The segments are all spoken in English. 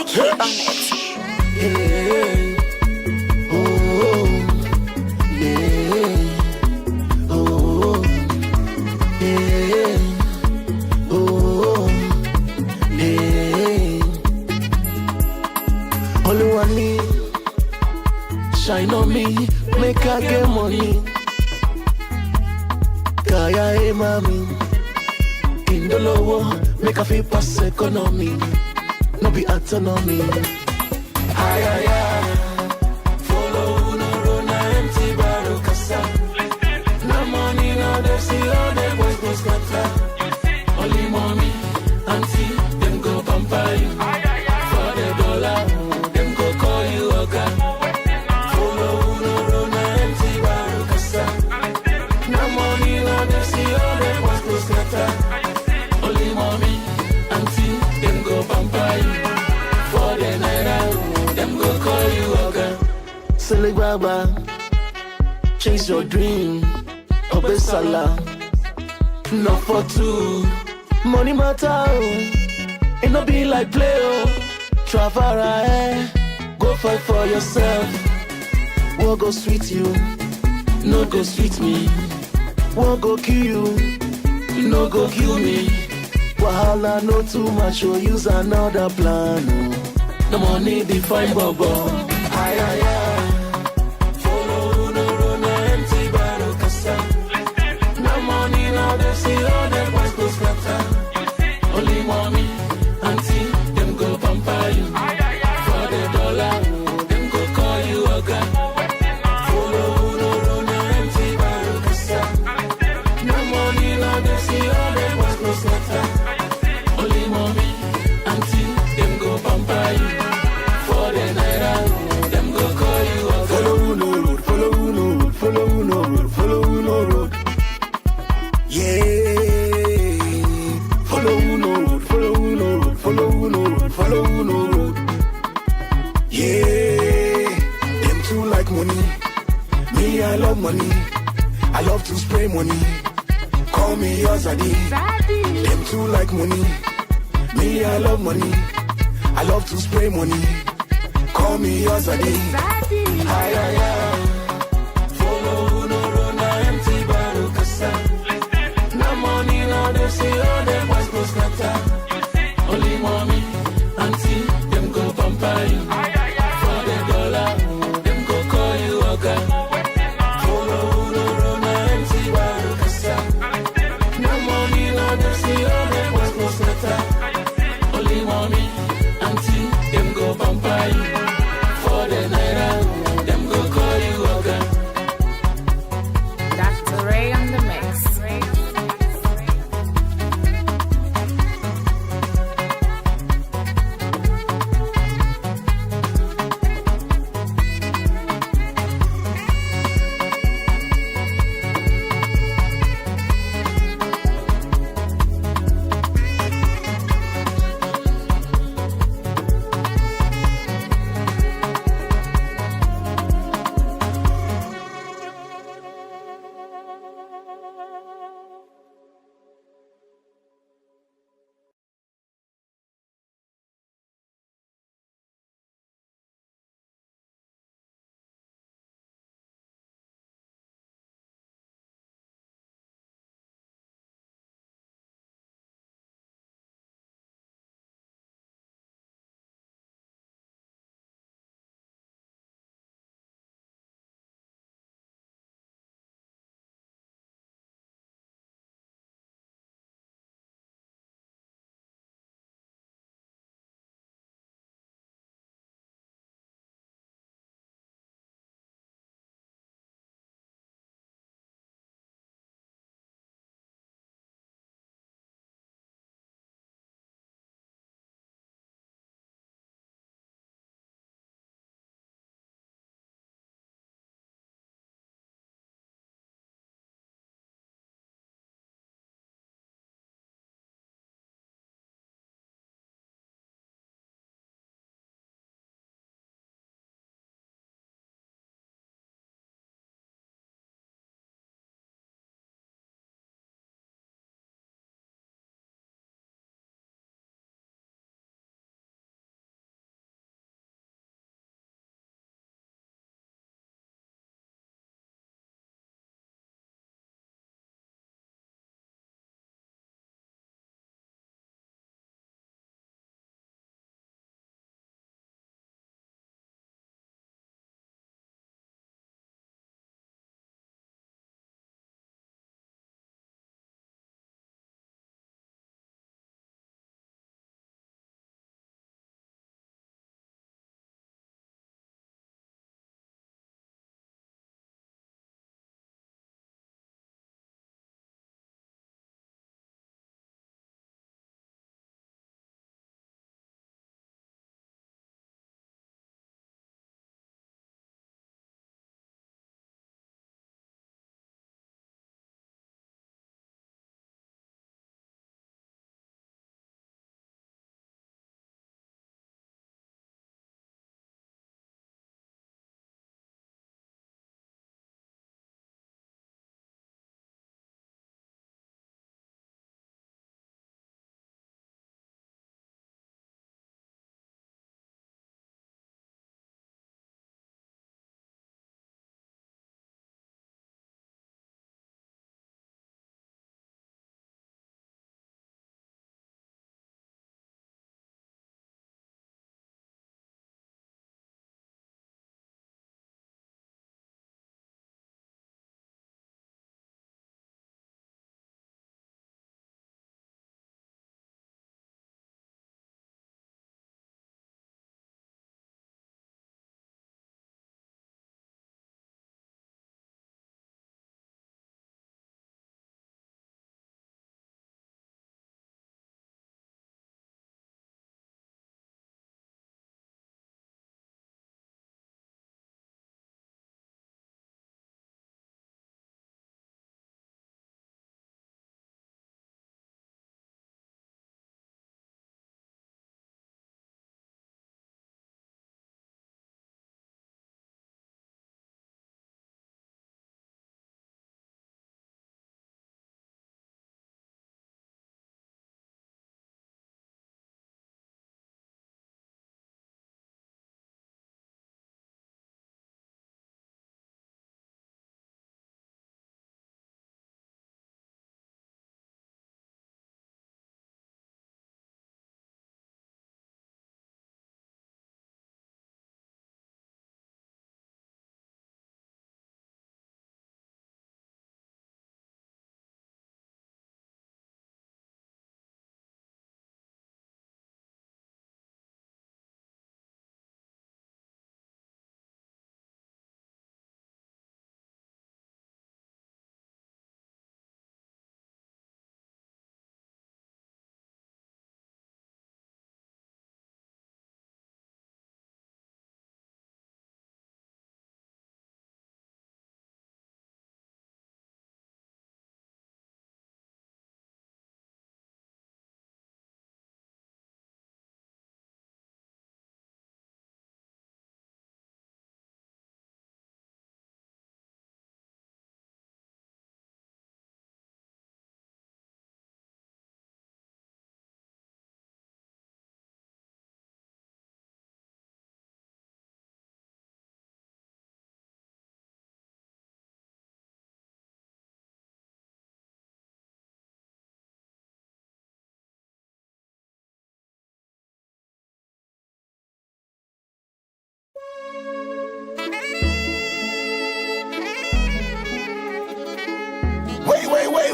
Slick on it. Yeah. Oh, yeah. Oh, yeah. Oh, yeah. Only one me, shine on me, make I get money. Kaya e mami, in the lower, make a feel pass economy, no be autonomy. Ay, ay, ay. Follow no run empty barrel casa. No money, no they see all the boys go scatter. Only mommy, auntie, them go pamper you. For the dollar, them go call you oga. Follow no run empty barrel casa. No money, no they see all the boys go scatter. Only mommy, auntie, them go pamper you. For the naira, them go call you oga. Silly Baba, chase your dream. Obe Salah, not for two. Money matter, oh. It no be like play, oh. Travel right, go fight for yourself. What go sweet you, no go sweet me. What go kill you, no go kill me. Wahala no too much, oh. Use another plan, oh. No money define bubble. Ay, ay, ay. Follow no run empty barrel casa. No money, no they see all the boys go scatter. Only mommy, auntie, them go pamper you. For the dollar, them go call you oga. Follow no run empty barrel casa. No money, no they see all the boys go scatter. Only mommy, auntie, them go pamper you. For the naira, them go call you oga. Follow no road, follow no road, follow no road, follow no road. Yeah. Follow no road, follow no road, follow no road, follow no road. Yeah. Them too like money. Me, I love money. I love to spray money. Call me Yazadi. Them too like money. Me, I love money. I love to spray money. Call me Yazadi. Ay, ay, ay. Follow no run empty barrel casa. No money, no they see all the boys go scatter. Only mommy, auntie, them go pamper you. For the dollar, them go call you oga. Follow no run empty barrel casa. No money, no they see all the boys go scatter. Only mommy, auntie, them go pamper you. For the naira, them go call you oga. Dr. Ray on the mix.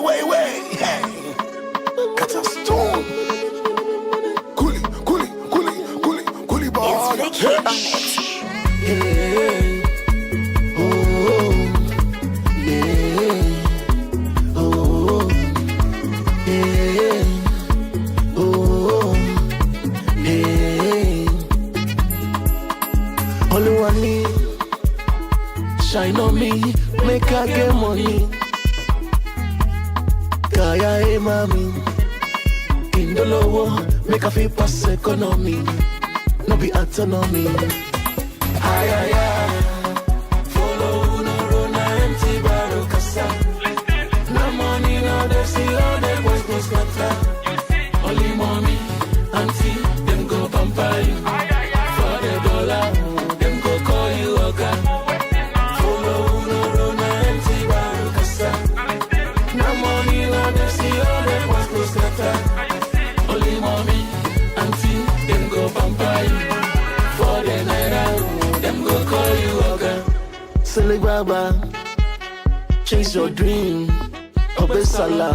Hey. Got a stone. Coolie, boy. It's Vicky on it. Yeah. Oh, yeah. Oh, yeah. Oh, yeah. Only one me, shine on me, make I get money. Kaya mami, in the lower, make a feel pass economy, no be autonomy. Ay, follow no run empty barrel kasa. No money, no they see all the boys go scatter. Only mommy, auntie, them go pamper you. For the dollar, them go call you oga. Follow no run empty barrel kasa. No money, no they see all the boys go scatter. Only mommy, auntie, them go pamper you. For the naira, them go call you oga. Silly Baba, chase your dream. Obesala,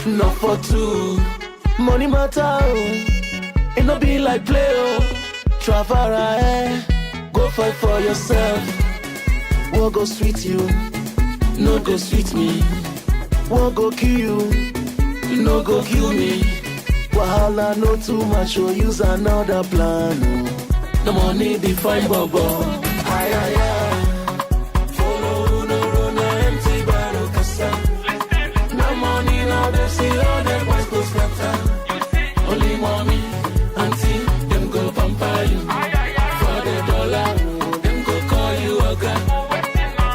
not for two. Money matter, oh. It no be like play, oh. Travel, go fight for yourself. What go sweet you, no go sweet me. What go kill you, no go kill me. Wahala no too much, oh. Use another plan, oh. The money define bubble. Ay. Follow no run empty barrel kasa. No money, no they see all the boys go scatter. Only mommy, auntie, them go pamper you. For the dollar, them go call you oga.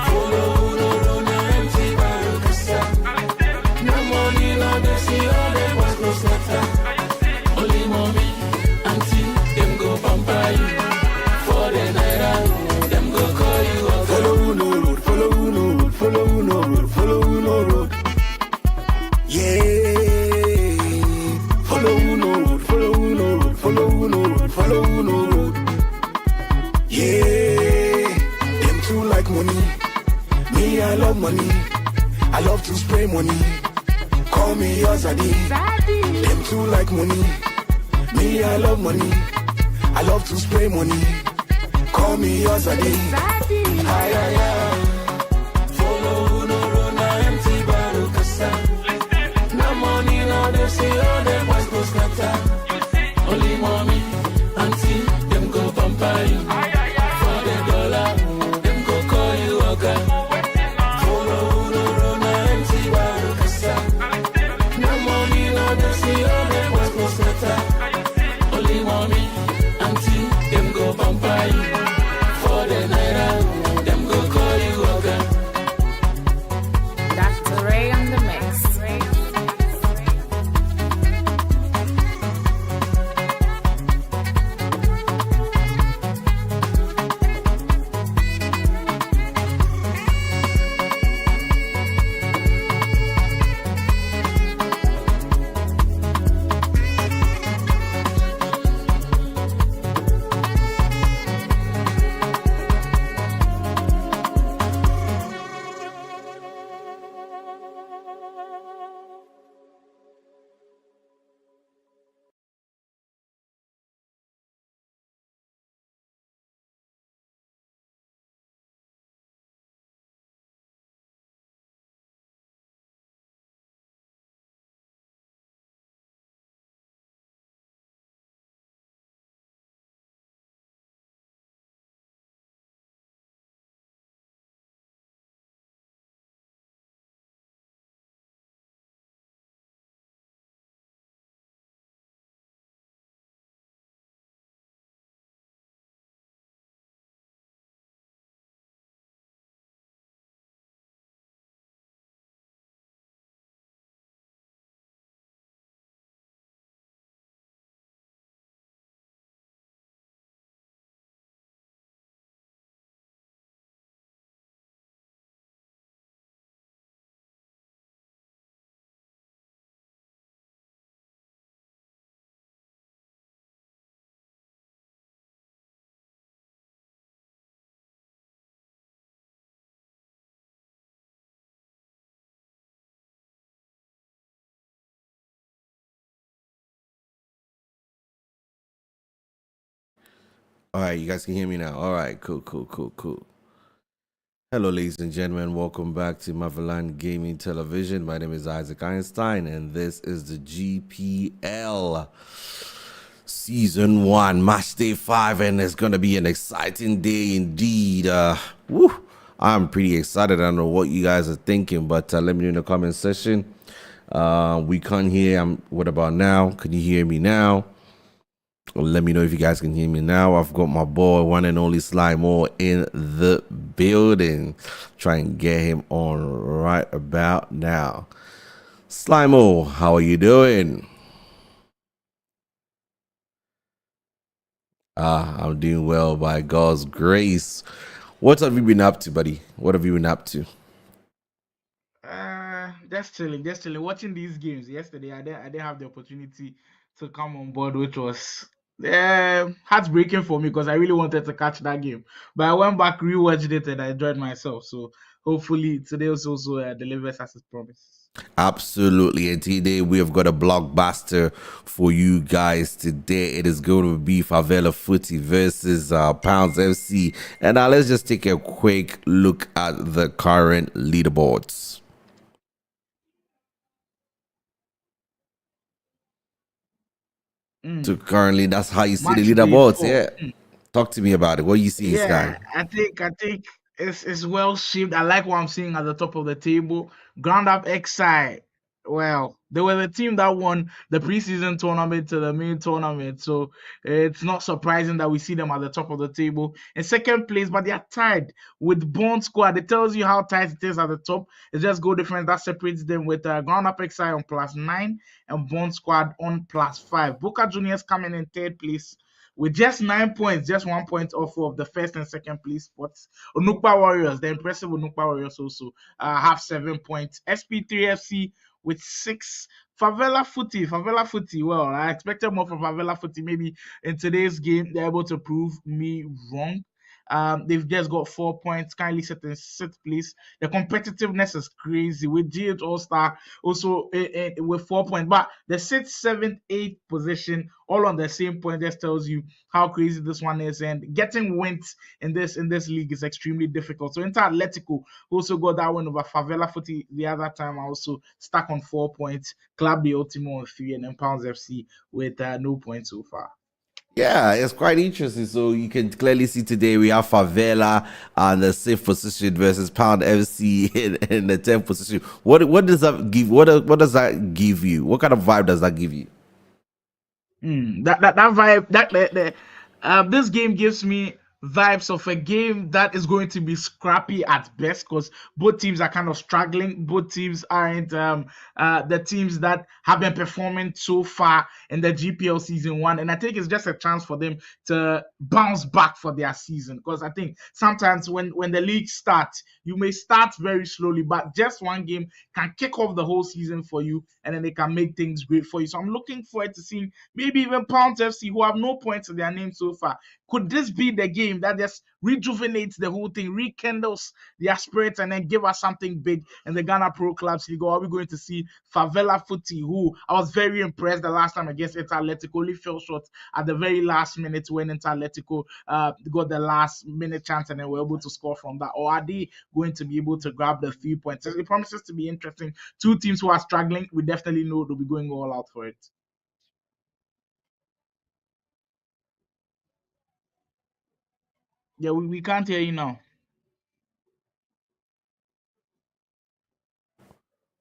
Follow no run empty barrel kasa. No money, no they see all the boys go scatter. Only mommy, auntie, them go pamper you. For the naira, them go call you oga. Follow no road, follow no road, follow no road, follow no road. Yeah. Follow no road, follow no road, follow no road, follow no road. Yeah. Them too like money. Me, I love money. I love to spray money. Call me Yazadi. Them too like money. Me, I love money. I love to spray money. Call me Yazadi. Ay. Follow no run empty barrel kasa. No money, no they see all the boys go scatter. Only mommy, auntie, them go pamper you. For the dollar, them go call you oga. Follow no run empty barrel kasa. No money, no they see all the boys go scatter. Only mommy, auntie, them go pamper you. For the naira, them go call you oga. Dr. Ray on the mix. All right, you guys can hear me now. All right, cool. Hello, ladies and gentlemen. Welcome back to Motherland Gaming Television. My name is Isaac Einstein, and this is the GPL Season 1, Matchday 5, and it's going to be an exciting day indeed. I'm pretty excited. I don't know what you guys are thinking, but let me know in the comment section. We can't hear. What about now? Can you hear me now? Let me know if you guys can hear me now. I've got my boy, one and only Slimo, in the building. Try and get him on right about now. Slimo, how are you doing? I'm doing well by God's grace. What have you been up to, buddy? What have you been up to? Just chilling. Watching these games yesterday, I didn't have the opportunity to come on board, which was heartbreaking for me because I really wanted to catch that game. But I went back, rewatched it, and I enjoyed myself. So hopefully today also delivers as it promised. Absolutely. And today we have got a blockbuster for you guys today. It is going to be Favela Footy versus Pounds FC. And now let's just take a quick look at the current leaderboards. So currently, that's how you see the Match day leaderboards. 4. Yeah. Talk to me about it. What you see, Yeah, Sky? I think it's well shaped. I like what I'm seeing at the top of the table. Ground up XI. Well, they were the team that won the preseason tournament to the main tournament, so it's not surprising that we see them at the top of the table in second place. But they are tied with Bond Squad. It tells you how tight it is at the top. It's just goal difference that separates them with Ground Up XI on +9 and Bond Squad on +5. Boca Juniors coming in third place with just 9 points, just 1 point off of the first and second place spots. Onukpa Warriors, the impressive Onukpa Warriors also have 7 points. SP3FC with 6. Favela Footy. Well, I expected more from Favela Footy. Maybe in today's game, they're able to prove me wrong. They've just got 4 points, kindly set in sixth place. The competitiveness is crazy with GH All Star also with 4 points, but the sixth, seventh, eighth position all on the same point just tells you how crazy this one is. And getting wins in this league is extremely difficult. So Inter Atletico also got that win over Favela Footy the other time. I also stuck on 4 points. Club de Ultimo on 3, and then Pounds FC with no points so far. Yeah, it's quite interesting. So you can clearly see today we have Favela on the 6th position versus Pound FC in the 10th position. What does that give? What does that give you? What kind of vibe does that give you? That vibe this game gives me vibes of a game that is going to be scrappy at best because both teams are kind of struggling. Both teams aren't the teams that have been performing so far in the GPL season 1, and I think it's just a chance for them to bounce back for their season because I think sometimes when the league starts, you may start very slowly, but just one game can kick off the whole season for you, and then they can make things great for you. So I'm looking forward to seeing maybe even Pounds FC, who have no points in their name so far. Could this be the game that just rejuvenates the whole thing, rekindles their spirits, and then give us something big in the Ghana Pro Clubs League? Or are we going to see Favela Footy, who I was very impressed the last time against Inter Atletico, only fell short at the very last minute when Inter Atletico got the last minute chance and then were able to score from that? Or are they going to be able to grab the 3 points? It promises to be interesting. Two teams who are struggling, we definitely know they'll be going all out for it. Yeah, we can't hear you now.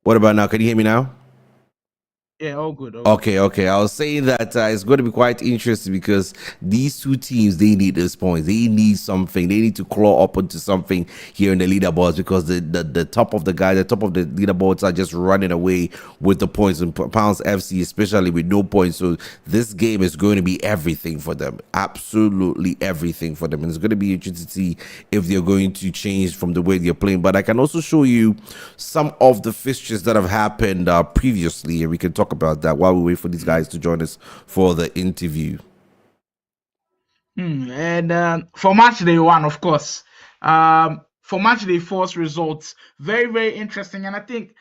What about now? Can you hear me now? Yeah, all good, all good. Okay. I was saying that it's going to be quite interesting because these two teams, they need those points. They need something. They need to claw up onto something here in the leaderboards because the top of the leaderboards are just running away with the points. And Pounds FC, especially with no points. So this game is going to be everything for them. Absolutely everything for them. And it's going to be interesting to see if they're going to change from the way they're playing. But I can also show you some of the fixtures that have happened previously, and we can talk about that while we wait for these guys to join us for the interview. And for Matchday 1, of course, for Matchday 4's results, very, very interesting. And I think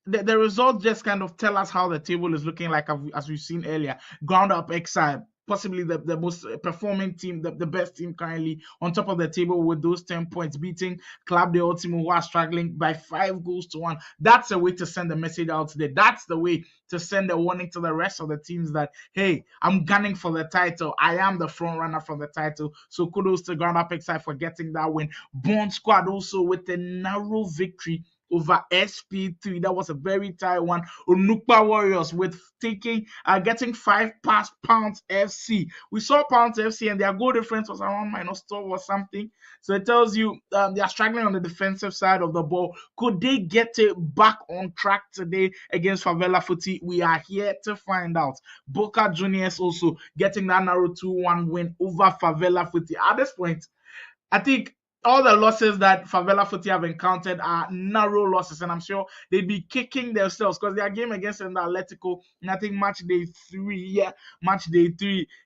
the results just kind of tell us how the table is looking like, as we've seen earlier. Ground Up XI possibly the most performing team, the best team currently on top of the table with those 10 points, beating Club de Ultimo, who are struggling by 5 goals to 1. That's a way to send a message out today. That's the way to send a warning to the rest of the teams that, hey, I'm gunning for the title. I am the front runner for the title. So kudos to Ground Up XI for getting that win. Bond Squad also with a narrow victory over SP3. That was a very tight one. Onukpa Warriors with getting 5 past Pounds FC. We saw Pounds FC and their goal difference was around -12 or something. So it tells you they are struggling on the defensive side of the ball. Could they get it back on track today against Favela Footy? We are here to find out. Boca Juniors also getting that narrow 2-1 win over Favela Footy. At this point, I think all the losses that Favela Footy have encountered are narrow losses, and I'm sure they'd be kicking themselves because their game against Atletico, and I think match day three,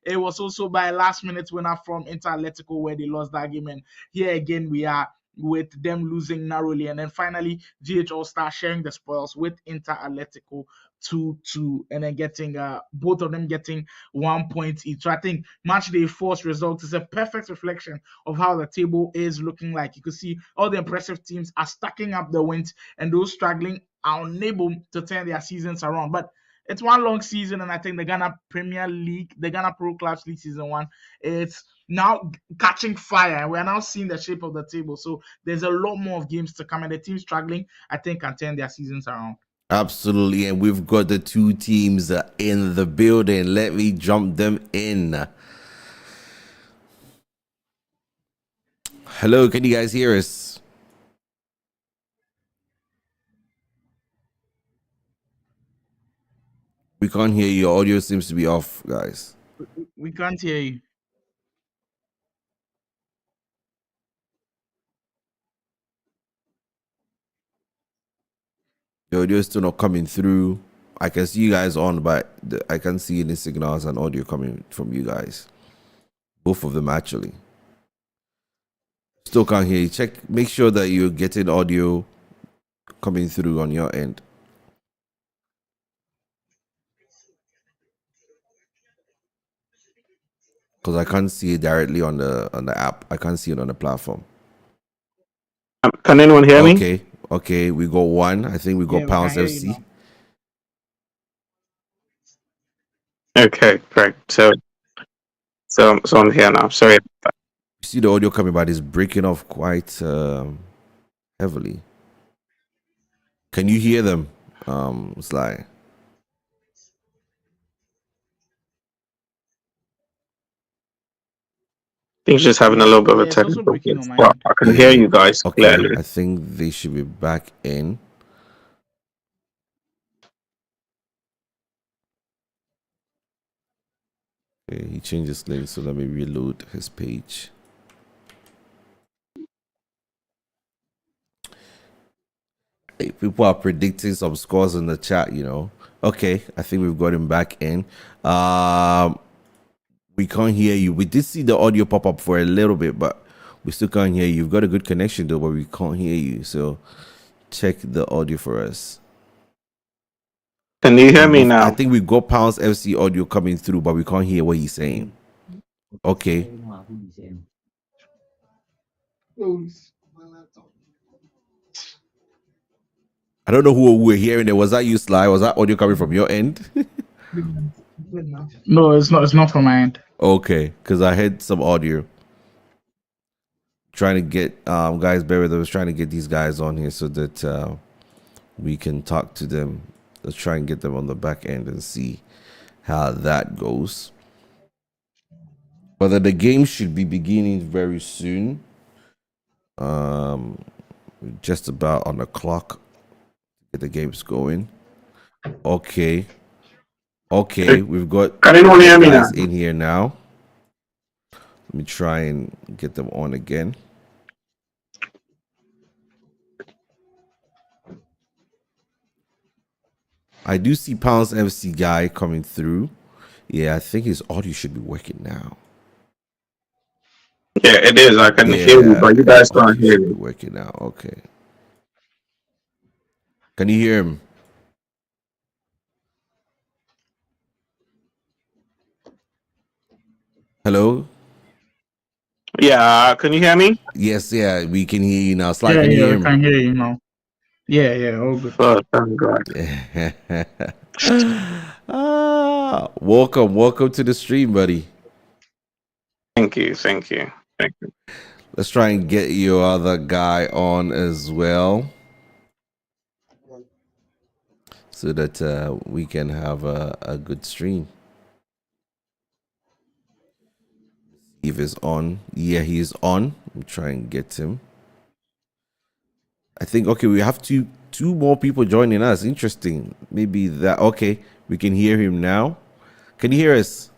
it was also by a last minute winner from Inter Atletico where they lost that game. And here again, we are with them losing narrowly. And then finally, GH All Star sharing the spoils with Inter Atletico 2-2, and then getting both of them getting 1 point each. So I think match day four's result is a perfect reflection of how the table is looking like. You can see all the impressive teams are stacking up the wins, and those struggling are unable to turn their seasons around. But it's one long season, and I think the Ghana Premier League, the Ghana Pro Clubs League Season 1, it's now catching fire. We're now seeing the shape of the table. So there's a lot more of games to come, and the team struggling, I think, can turn their seasons around. Absolutely, and we've got the two teams in the building. Let me jump them in. Hello, can you guys hear us? We can't hear you. Your audio seems to be off, guys. We can't hear you. Your audio is still not coming through. I can see you guys on, but I can't see any signals and audio coming from you guys. Both of them, actually. Still can't hear you. Check. Make sure that you're getting audio coming through on your end. Because I can't see it directly on the app. I can't see it on the platform. Can anyone hear me? Okay. We got one. I think we got Pounds FC. Okay, great. So I'm here now. Sorry. You see the audio coming, but it's breaking off quite heavily. Can you hear them? Sly. Things just having a little bit of a technical glitch, but I can hear you guys clearly. I think they should be back in. Okay, he changed his link, so let me reload his page. Hey, people are predicting some scores in the chat, you know. Okay, I think we've got him back in. We can't hear you. We did see the audio pop up for a little bit, but we still can't hear you. You've got a good connection though, but we can't hear you. So check the audio for us. Can you hear me now? I think we got Pounds FC audio coming through, but we can't hear what he's saying. Okay. I don't know who we're hearing there. Was that you, Sly? Was that audio coming from your end? No, it's not. It's not from my end. Okay, because I heard some audio. Trying to get guys, bear with us. Trying to get these guys on here so that we can talk to them. Let's try and get them on the back end and see how that goes. But the game should be beginning very soon. Just about on the clock. Get the games going. Okay, we've got guys in here now. Let me try and get them on again. I do see Pounds FC guy coming through. Yeah, I think his audio should be working now. Yeah, it is. I can hear you, but you guys can't hear me. Working now. Okay. Can you hear him? Hello? Yeah, can you hear me? Yes, yeah, we can hear you now. Sly, Yeah, can you yeah, hear we me? can hear you now. Yeah, all good. Thank God. Welcome to the stream, buddy. Thank you, thank you, thank you. Let's try and get your other guy on as well, so that we can have a good stream. If he's on, yeah, he's on. I'm trying to get him. I think okay, we have two more people joining us. Interesting. Maybe that okay. We can hear him now. Can you hear us?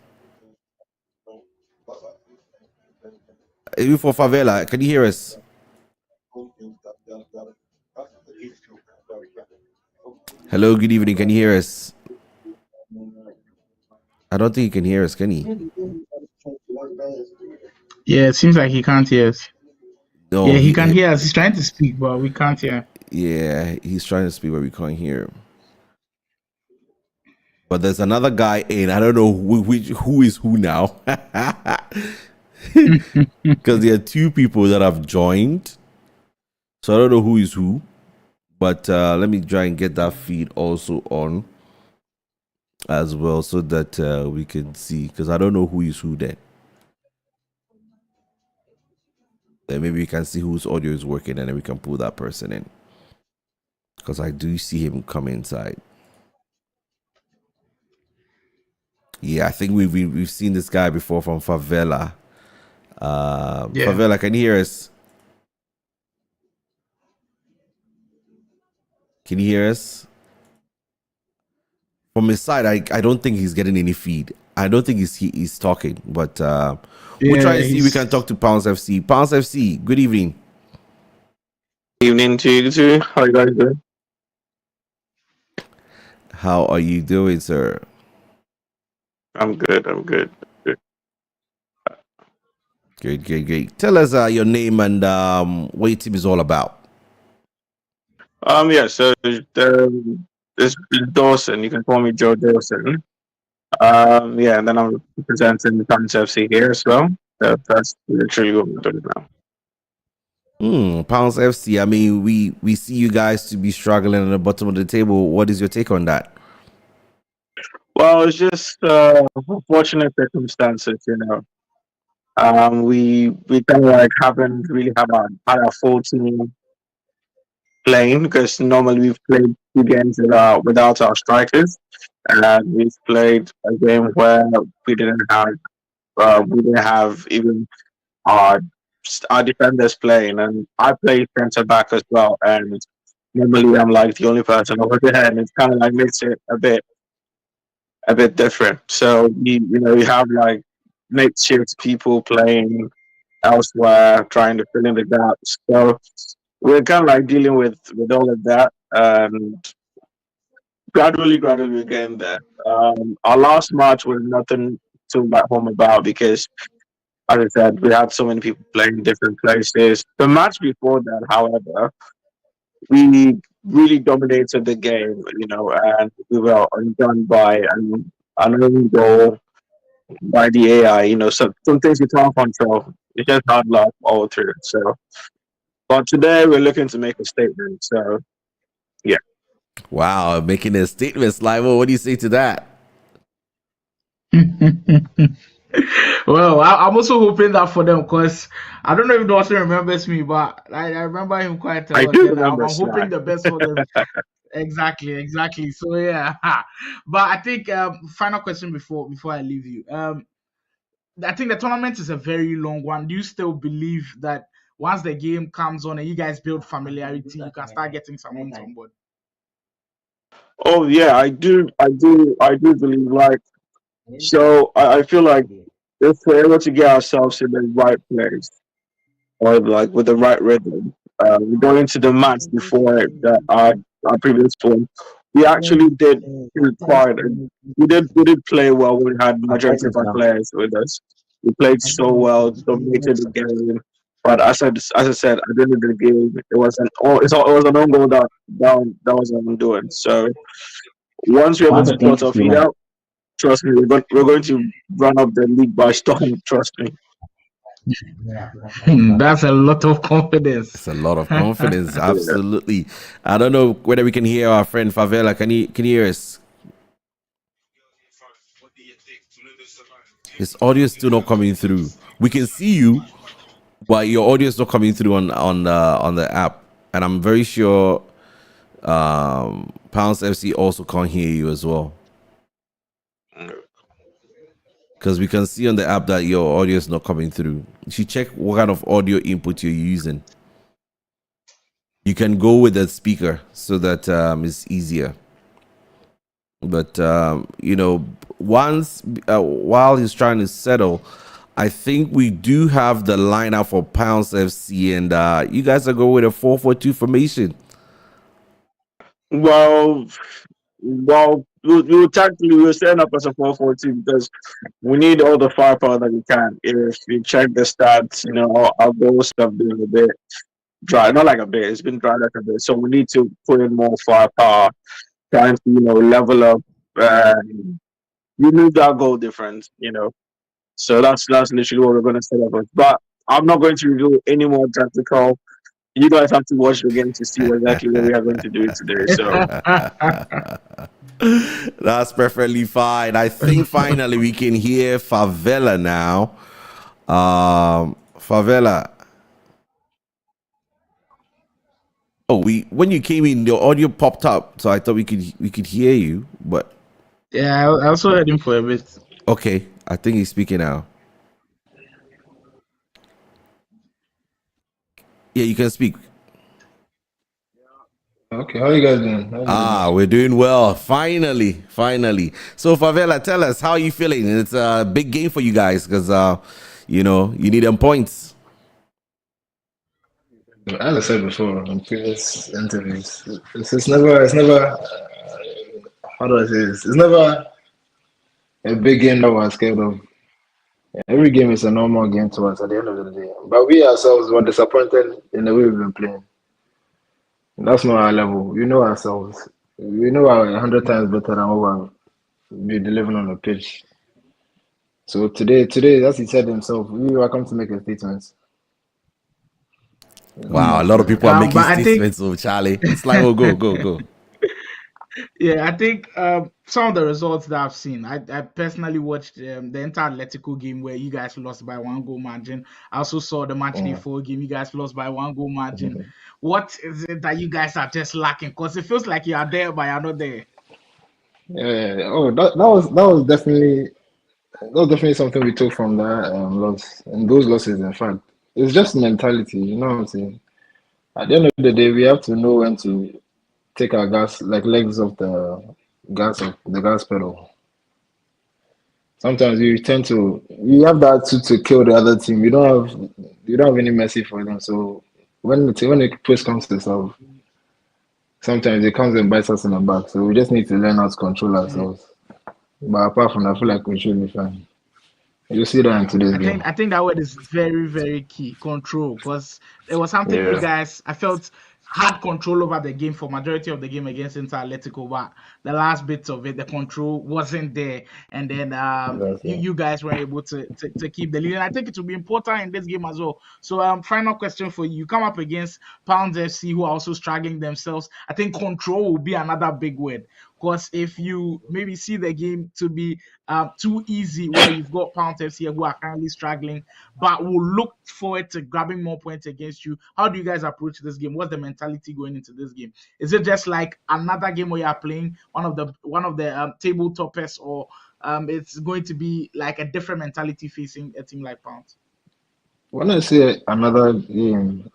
Even for Favela, can you hear us? Hello, good evening. Can you hear us? I don't think he can hear us, can he? Yeah, it seems like he can't hear us. No, Yeah, he can hear us. He's trying to speak, but we can't hear. Yeah, he's trying to speak, but we can't hear him. But there's another guy in. I don't know who is who now, because there are two people that have joined. So I don't know who is who. But let me try and get that feed also on as well, so that we can see. Because I don't know who is who then. Then maybe we can see whose audio is working, and then we can pull that person in. Because I do see him come inside. Yeah, I think we've seen this guy before from Favela. Yeah. Favela, can you hear us? Can you hear us? From his side, I don't think he's getting any feed. I don't think he's talking, but we'll try and see if we can talk to Pounds FC. Pounds FC, good evening. Evening to you too. How you guys doing? How are you doing, sir? I'm good. I'm good. Great. Tell us your name and what your team is all about. Yeah. So this is Dawson. You can call me Joe Dawson. Yeah, and then I'm representing the Times FC here as well. That's literally what we're doing now. Pounds FC. I mean, we see you guys to be struggling at the bottom of the table. What is your take on that? Well, it's just unfortunate circumstances, you know. We kind of like haven't really had our full team playing because normally we've played two games without our strikers, and we've played a game where we didn't have even our our defenders playing, and I play centre back as well, and normally I'm like the only person over there, and it's kind of like makes it a bit different. So you have like makeshift people playing elsewhere, trying to fill in the gaps. So we're kind of like dealing with all of that, and gradually we're getting there. Our last match was nothing to write home about because, as I said, we had so many people playing different places. The match before that, however, we really dominated the game, and we were undone by an own goal by the AI. Some things you can't control. It's just hard luck all through. So, but today we're looking to make a statement. So, yeah. Wow, making a statement, Slivo. What do you say to that? Well, I'm also hoping that for them because I don't know if Dawson remembers me, but I remember him quite a lot. I do remember. I'm hoping the best for them. Exactly. So yeah, but I think final question before I leave you. I think the tournament is a very long one. Do you still believe that once the game comes on and you guys build familiarity, you can start getting some wins on board? Oh yeah, I do believe like. So I feel like if we're able to get ourselves in the right place or like with the right rhythm, going into the match before that our previous one, we actually did we did play well. We had majority of our players with us. We played so well, dominated the game. But as I said, at the end of the game, it was an own goal that was what I'm doing. So once we're able to sort our feet out, trust me, we're going to run up the league by storm. Trust me. That's a lot of confidence. It's a lot of confidence. Absolutely. I don't know whether we can hear our friend Favela. Can you hear us? His audio is still not coming through. We can see you, but your audio is not coming through on the app. And I'm very sure Pounds FC also can't hear you as well. Because we can see on the app that your audio is not coming through. You should check what kind of audio input you're using. You can go with the speaker so that it's easier. But once while he's trying to settle, I think we do have the lineup for Pounds FC, and you guys are going with a 4-4-2 formation. Well, we will stand up as a 4-4-2 because we need all the firepower that we can. If you check the stats, our goals have been a bit dry. Not like a bit, it's been dry like a bit. So we need to put in more firepower, trying to, level up. You need that goal difference, So that's literally what we're going to set up with. But I'm not going to reveal any more tactical. You guys have to watch the game to see exactly what we are going to do today. So that's perfectly fine. I think finally we can hear Favela now. Favela. Oh, when you came in, your audio popped up, so I thought we could hear you, but yeah, I also heard him for a bit. Okay, I think he's speaking now. Yeah, you can speak. Okay, how you guys doing? We're doing well. Finally. So Favela, tell us, how are you feeling? It's a big game for you guys because you need them points. As I said before in previous interviews, it's never. How do I say this? It's never a big game that we're scared of. Every game is a normal game to us at the end of the day. But we ourselves were disappointed in the way we've been playing. That's not our level. We know ourselves. We know we're 100 times better than what we're delivering on the pitch. So today, as he said himself, we were come to make a statement. Wow, a lot of people are making statements of Charlie. It's like, oh, go. Yeah, I think some of the results that I've seen, I personally watched the entire Atletico game where you guys lost by 1 goal margin. I also saw the Matchday 4 game, you guys lost by 1 goal margin. What is it that you guys are just lacking? Because it feels like you are there, but you're not there. Yeah. Oh, that was definitely something we took from that loss and those losses. In fact, it's just mentality. You know what I'm saying? At the end of the day, we have to know when to take our legs off the gas pedal. Sometimes we have that to kill the other team. You don't have any mercy for them. So when the push comes to shove, sometimes it comes and bites us in the back. So we just need to learn how to control ourselves. But apart from that, I feel like we should be fine. You see that in today's game. I think that word is very, very key. Control, because there was something you guys, I felt, had control over the game for majority of the game against Inter Atletico, but the last bit of it, the control wasn't there, and then you guys were able to keep the lead. And I think it will be important in this game as well. So final question for you: you come up against Pounds FC, who are also struggling themselves. I think control will be another big word. Because if you maybe see the game to be too easy, where you've got Pounds FC who are currently struggling, but will look forward to grabbing more points against you, how do you guys approach this game? What's the mentality going into this game? Is it just like another game where you are playing one of the table toppers, or it's going to be like a different mentality facing a team like Pounds? When I say another game,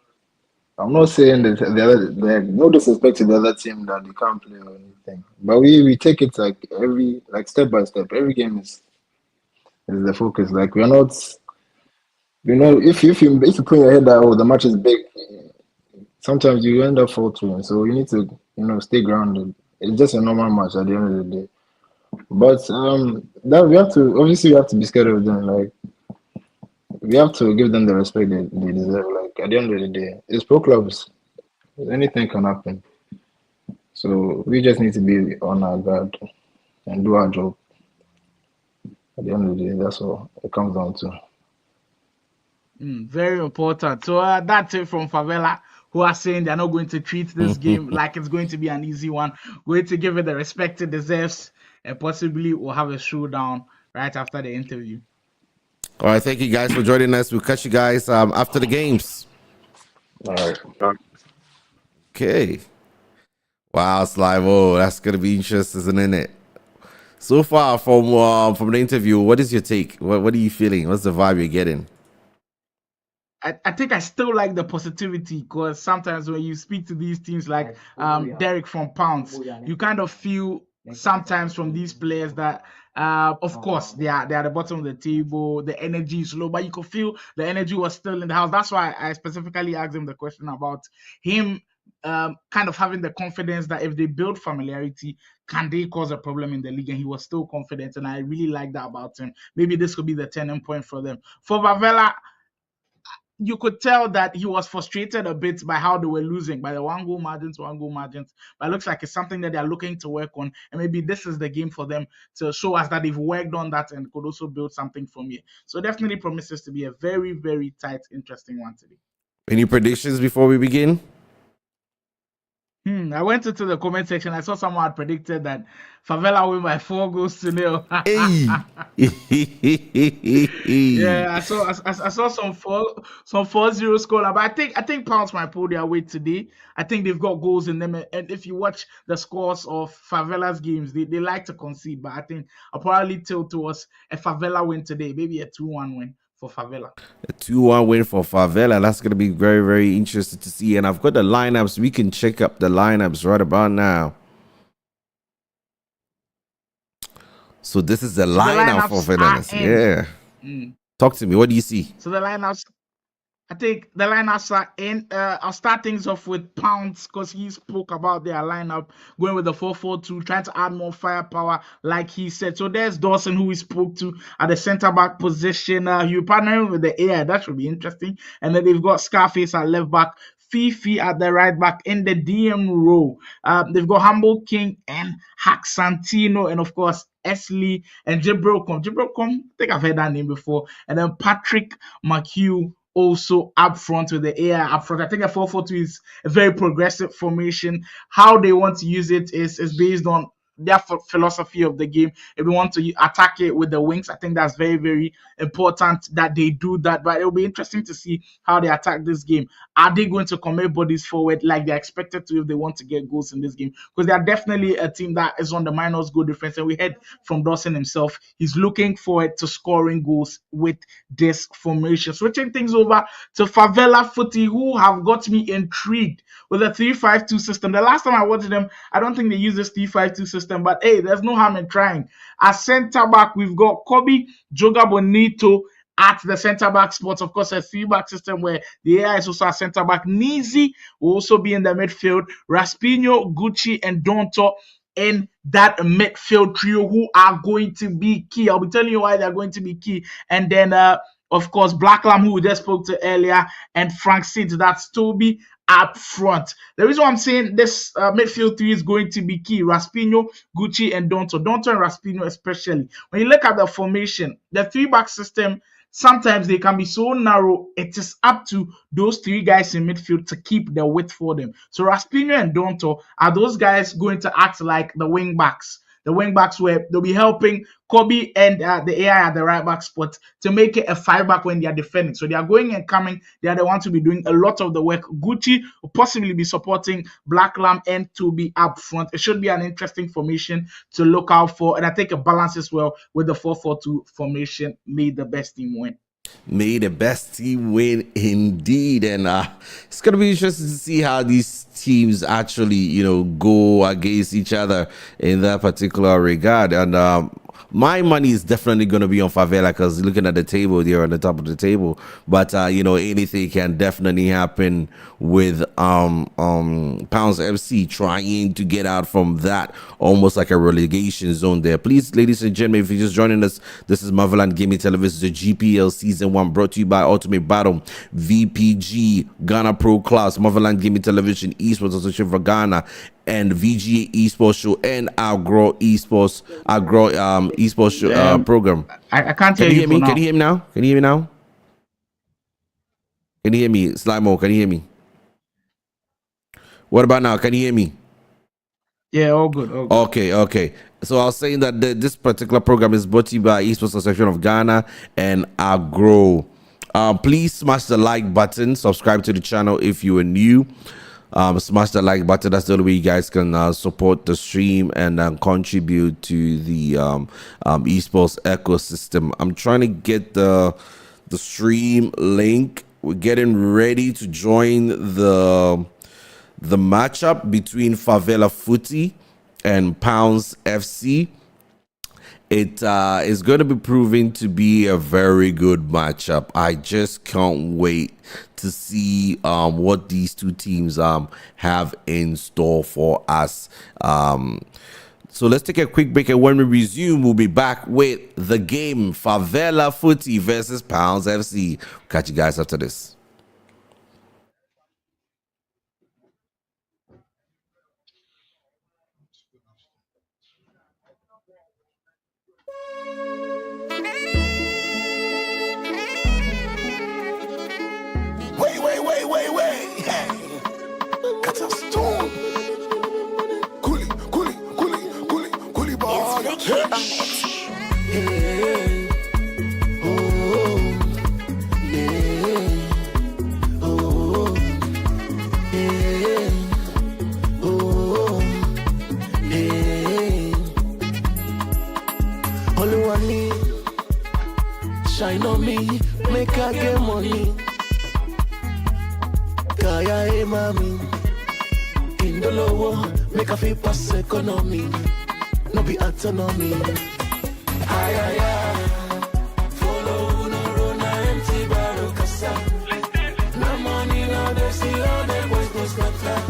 I'm not saying that no disrespect to the other team that they can't play or anything, but we take it like step by step. Every game is the focus. Like we're not, if you put your head that the match is big, sometimes you end up faltering. So you need to stay grounded. It's just a normal match at the end of the day. But that we have to be scared of them. Like we have to give them the respect they deserve. Like at the end of the day, it's pro clubs. Anything can happen. So we just need to be on our guard and do our job. At the end of the day, that's all it comes down to. Very important. So that's it from Favela, who are saying they're not going to treat this game like it's going to be an easy one. Going to give it the respect it deserves, and possibly we'll have a showdown right after the interview. All right, thank you guys for joining us. We'll catch you guys after the games. All right. Okay. Wow, Slivo, that's gonna be interesting, isn't it? So far from the interview, what is your take? What are you feeling? What's the vibe you're getting? I think I still like the positivity, because sometimes when you speak to these teams like Derek from Pounds, you kind of feel sometimes from these players that of course they are at the bottom of the table, the energy is low, but you could feel the energy was still in the house. That's why I specifically asked him the question about him kind of having the confidence that if they build familiarity, can they cause a problem in the league? And he was still confident, and I really like that about him. Maybe this could be the turning point for them. For Favela, you could tell that he was frustrated a bit by how they were losing, by the one goal margins. But it looks like it's something that they're looking to work on. And maybe this is the game for them to show us that they've worked on that and could also build something from here. So definitely promises to be a very, very tight, interesting one today. Any predictions before we begin? I went into the comment section. I saw someone had predicted that Favela win by 4-0. Yeah, I saw some 4-0 score, but I think Pounds might pull their weight today. I think they've got goals in them, and if you watch the scores of Favela's games, they like to concede. But I think I'll probably tilt towards a Favela win today, maybe a 2-1 win for Favela. A 2-1 win for Favela. That's going to be very, very interesting to see. And I've got the lineups. We can check up the lineups right about now. So this is the lineup for Venezuela. Yeah. Talk to me. What do you see? So the lineups, I think the lineups are in. I'll start things off with Pounds, because he spoke about their lineup going with the 4-4-2, trying to add more firepower, like he said. So there's Dawson, who we spoke to at the centre back position. He'll partner with the AI. That should be interesting. And then they've got Scarface at left back, Fifi at the right back in the DM role. They've got Humble King and Haxantino, and of course Esley and Jibrocom. I think I've heard that name before. And then Patrick McHugh also up front with the AI up front. I think a 4-4-2 is a very progressive formation. How they want to use it is based on their philosophy of the game. If we want to attack it with the wings, I think that's very, very important that they do that. But it'll be interesting to see how they attack this game. Are they going to commit bodies forward like they're expected to if they want to get goals in this game? Because they are definitely a team that is on the minus goal difference. And we heard from Dawson himself, he's looking forward to scoring goals with this formation. Switching things over to Favela Footy, who have got me intrigued with a 3-5-2 system. The last time I watched them, I don't think they use this 3-5-2 system. But hey, there's no harm in trying. At centre back, we've got Kobe Joga Bonito at the centre back spot. Of course, a 3-back system where the AI is also a centre back. Nizi will also be in the midfield. Raspinho, Gucci, and Donto in that midfield trio, who are going to be key. I'll be telling you why they're going to be key. And then, of course, Black Lamb, who we just spoke to earlier, and Frank Sid, that's Toby up front. The reason why I'm saying this midfield three is going to be key: Raspinho, Gucci, and Donto. Donto and Raspinho especially. When you look at the formation, the 3-back system, sometimes they can be so narrow, it is up to those 3 guys in midfield to keep the width for them. So Raspinho and Donto are those guys going to act like the wing backs. The wing backs where they'll be helping Kobe and the AI at the right back spot to make it a 5-back when they are defending. So they are going and coming. They are the ones to be doing a lot of the work. Gucci will possibly be supporting Black Lamb and to be up front. It should be an interesting formation to look out for. And I think it balances well with the 4-4-2 formation. May the best team win. May the best team win indeed. And it's going to be interesting to see how these teams actually, go against each other in that particular regard. And my money is definitely going to be on Favela, because looking at the table, they're on the top of the table. But anything can definitely happen with Pounds FC trying to get out from that, almost like a relegation zone there. Please, ladies and gentlemen, if you're just joining us, this is Motherland Gaming Television, the GPL Season 1, brought to you by Ultimate Battle, VPG, Ghana Pro Class, Motherland Gaming Television, Esports Association for Ghana, and VGA Esports Show and our Grow Esports show program. I can't Can hear you you hear me? for Can you hear me now? Can you hear me now? Can you hear me? Slimo, can you hear me? What about now? Can you hear me? Yeah, all good. All good. Okay. So I was saying that this particular program is brought to you by Esports Association of Ghana and Agro. Please smash the like button. Subscribe to the channel if you are new. Smash the like button. That's the only way you guys can support the stream and contribute to the esports ecosystem. I'm trying to get the stream link. We're getting ready to join the matchup between Favela Footy and Pounds FC. It is going to be proving to be a very good matchup. I just can't wait to see what these two teams have in store for us. So let's take a quick break, and when we resume, we'll be back with the game Favela Footy versus Pounds FC. Catch you guys after this. Wait. Got a stone. Coolie ball. It's Vicky on it. Hey. Oh, yeah. Oh, yeah. Oh, yeah. Only one need shine on me, make I get money. Kaya mami, in the lower, make a feel pass economy, no be autonomy. Ay, follow no run empty barrel kasa. No money, no they see all the boys go scatter.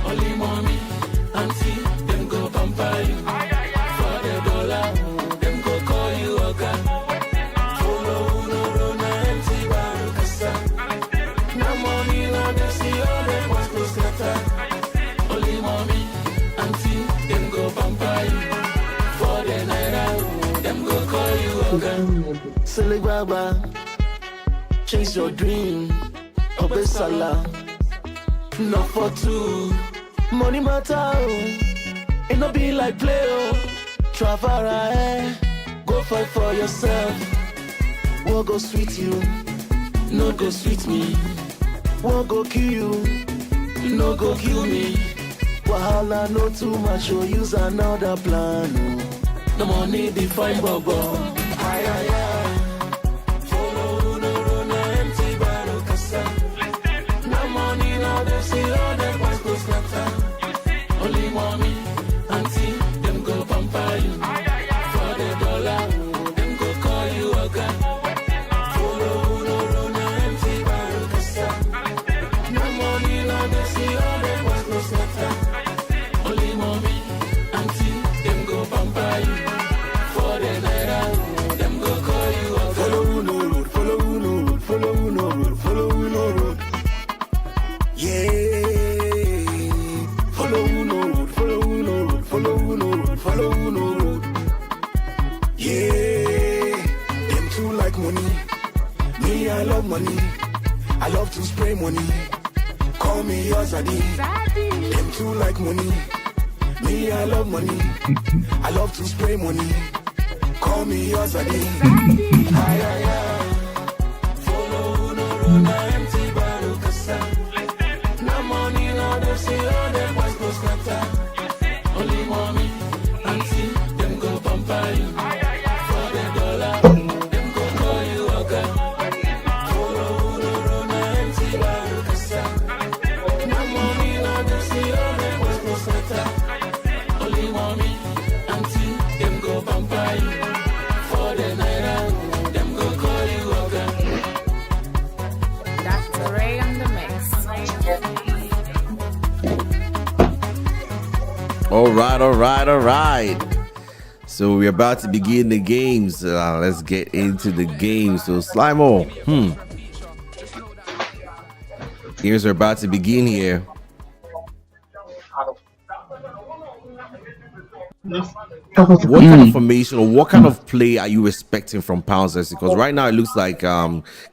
Only mommy, auntie, them go pamper you. For the dollar, them go call you a guy. Follow no run empty barrel kasa. No money, no they see all the boys go scatter. Only mommy, auntie, them go pamper you. For the naira, them go call you a guy. Silly Baba, chase your dream. Obesala, not for two. Money matter, it no be like play, oh. Travel, go fight for yourself. What go sweet you, no go sweet me. What go kill you, no go kill me. Wahala no too much, or use another plan. Oh. No money define bubble. Ay. Follow no run empty barrel kasa. No money, no they see all the boys go scatter. Only mommy, auntie, them go pamper you. For the dollar, them go call you a guy. Follow no run empty barrel kasa. No money, no they see all the boys go scatter. Only mommy, auntie, them go pamper you. For the naira, them go call you a guy. Follow no road, follow no road, follow no road, follow no road. Yeah. Follow no road, follow no road, follow no road, follow no road. Yeah. Them too like money. Me, I love money. I love to spray money. Call me Yazadi. Them too like money. Me, I love money. I love to spray money. Call me Yazadi. Ay. Follow no road, empty barrel kasa. No money, no they see all the boys go scatter. Only mommy, auntie, them go pamper you. For the dollar, them go call you a guy. Follow no run empty barrel kasa. No money, no they see all the boys go scatter. Only mommy, auntie, them go pamper you. For the naira, them go call you a guy. Dr. Ray on the mix. All right. So we're about to begin the games. Let's get into the game. So Slimo, games are about to begin here. What kind of formation or what kind of play are you expecting from Pounds FC? Because right now it looks like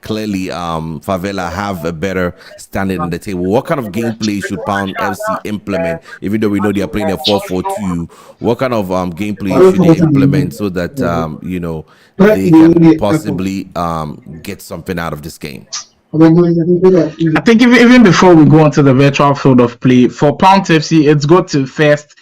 clearly Favela have a better standing in the table. What kind of gameplay should Pound FC implement? Even though we know they are playing a 4-4-2, what kind of gameplay should they implement so that they can possibly get something out of this game? I think even before we go on to the virtual field of play, for Pound FC, it's good to first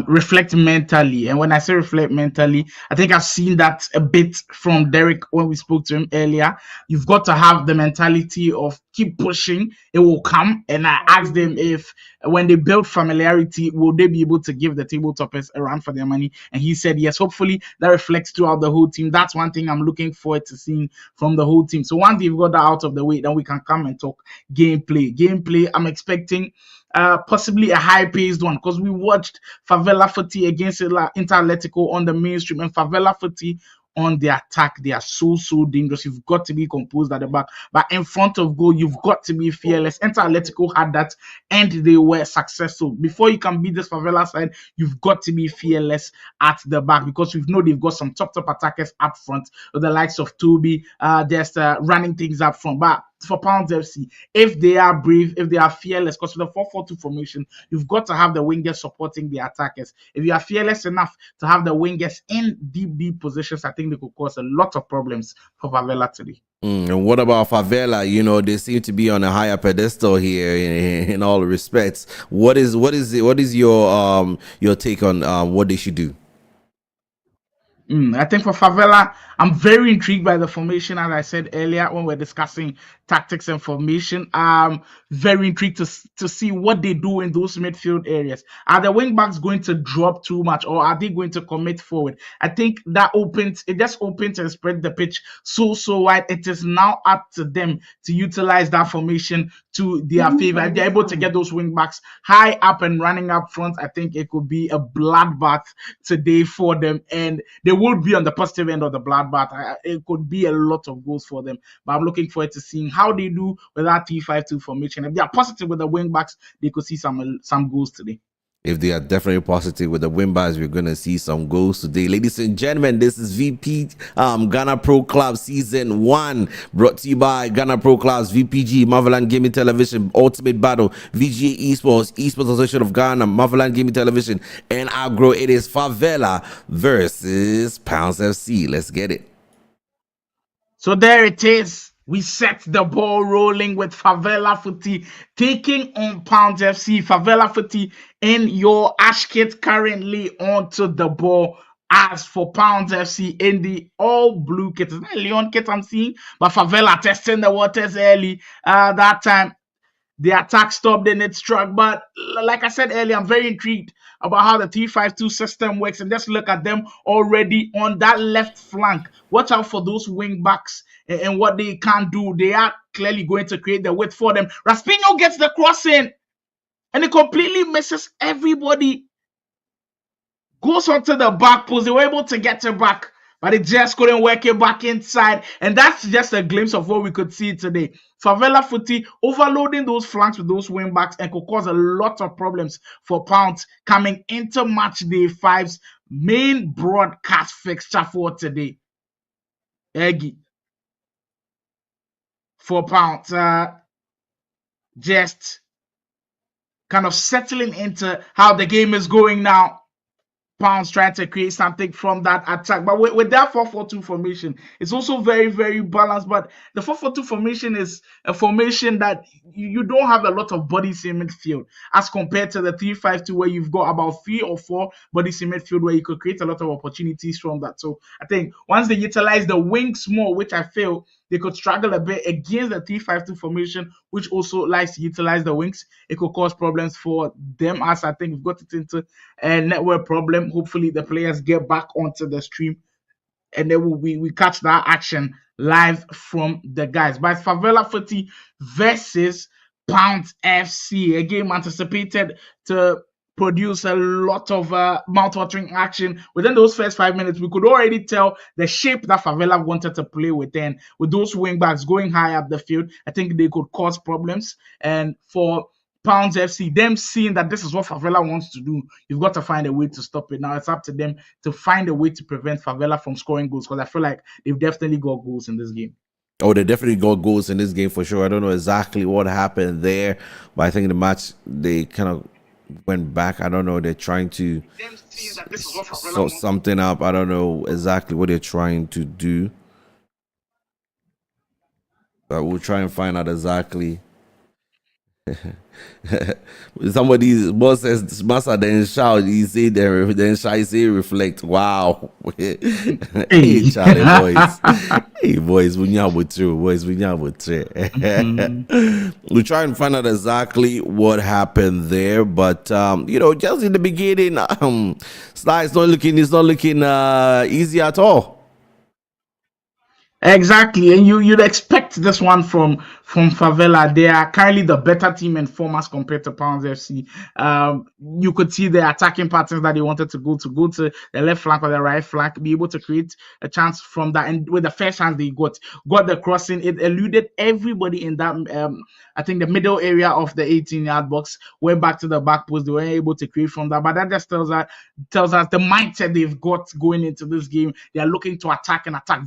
reflect mentally. And when I say reflect mentally, I think I've seen that a bit from Derek when we spoke to him earlier. You've got to have the mentality of keep pushing, it will come. And I asked them if when they build familiarity, will they be able to give the table toppers a run for their money? And he said yes. Hopefully that reflects throughout the whole team. That's one thing I'm looking forward to seeing from the whole team. So once they've got that out of the way, then we can come and talk gameplay. I'm expecting possibly a high-paced one, because we watched Favela Footy against Inter Atletico on the mainstream, and Favela Footy on the attack, they are so dangerous. You've got to be composed at the back, but in front of goal, you've got to be fearless. Inter Atletico had that, and they were successful. Before you can beat this Favela side, you've got to be fearless at the back, because we know they've got some top attackers up front, with the likes of Toby, just running things up front. But for Pounds FC, if they are brave, if they are fearless, because with the 4-4-2 formation, you've got to have the wingers supporting the attackers. If you are fearless enough to have the wingers in deep positions, I think they could cause a lot of problems for Favela today. And what about Favela? They seem to be on a higher pedestal here in all respects. What is your take on what they should do? I think for Favela, I'm very intrigued by the formation, as I said earlier when we're discussing tactics and formation. I'm very intrigued to see what they do in those midfield areas. Are the wing backs going to drop too much, or are they going to commit forward? I think it just opens and spread the pitch so wide. It is now up to them to utilize that formation to their favor. If they're able to get those wing backs high up and running up front, I think it could be a bloodbath today for them, and they will be on the positive end of the bloodbath. It could be a lot of goals for them, but I'm looking forward to seeing how they do with that 3-5-2 formation. If they are positive with the wing backs, they could see some goals today. If they are definitely positive with the win backs, we're going to see some goals today. Ladies and gentlemen, this is VP Ghana Pro Club Season 1, brought to you by Ghana Pro Clubs, VPG, Marveland Gaming Television, Ultimate Battle, VGA Esports, Esports Association of Ghana, Marveland Gaming Television, and Agro. It is Favela versus Pounds FC. Let's get it. So there it is. We set the ball rolling with Favela Footy taking on Pounds FC. Favela Footy in your ash kit currently onto the ball. As for Pounds FC in the all blue kit, it's not a Leon kit I'm seeing, but Favela testing the waters early. That time the attack stopped and it struck. But like I said earlier, I'm very intrigued about how the 3-5-2 system works. And just look at them already on that left flank. Watch out for those wing backs and what they can do. They are clearly going to create the width for them. Raspinho gets the cross in and it completely misses everybody. Goes onto the back post. They were able to get it back, but it just couldn't work it back inside. And that's just a glimpse of what we could see today. Favela Footy overloading those flanks with those wing backs and could cause a lot of problems for Pounds coming into Matchday 5's main broadcast fixture for today. Eggy for Pounds, just kind of settling into how the game is going now. Pounds trying to create something from that attack. But with that 4-4-2 formation, it's also very, very balanced. But the 4-4-2 formation is a formation that you don't have a lot of bodies in midfield as compared to the 3-5-2 where you've got about 3 or 4 bodies in midfield where you could create a lot of opportunities from that. So I think once they utilize the wings more, which I feel they could struggle a bit against the 3-5-2 formation, which also likes to utilize the wings. It could cause problems for them, as I think we've got it into a network problem. Hopefully, the players get back onto the stream, and then we catch that action live from the guys. But Favela Footy versus Pounds FC, a game anticipated to produce a lot of mouth-watering action. Within those first 5 minutes, we could already tell the shape that Favela wanted to play within. With those wing backs going high up the field, I think they could cause problems. And for Pounds FC, them seeing that this is what Favela wants to do, you've got to find a way to stop it. Now it's up to them to find a way to prevent Favela from scoring goals, because I feel like they've definitely got goals in this game. Oh, they definitely got goals in this game for sure. I don't know exactly what happened there, but I think in the match they kind of went back. I don't know. They're trying to sort something up. I don't know exactly what they're trying to do, but we'll try and find out exactly. Somebody boss says master, then shout, he say then shy say reflect. Wow. Hey Charlie boys. Hey boys, we know true. Boys, we know true. We try and find out exactly what happened there, but just in the beginning, it's not looking easy at all. Exactly, and you'd expect this one from Favela. They are currently the better team in form as compared to Pounds FC. You could see the attacking patterns that they wanted to go to the left flank or the right flank, be able to create a chance from that. And with the first chance they got the crossing, it eluded everybody in that. I think the middle area of the 18-yard box, went back to the back post. They were able to create from that, but that just tells us the mindset they've got going into this game. They are looking to attack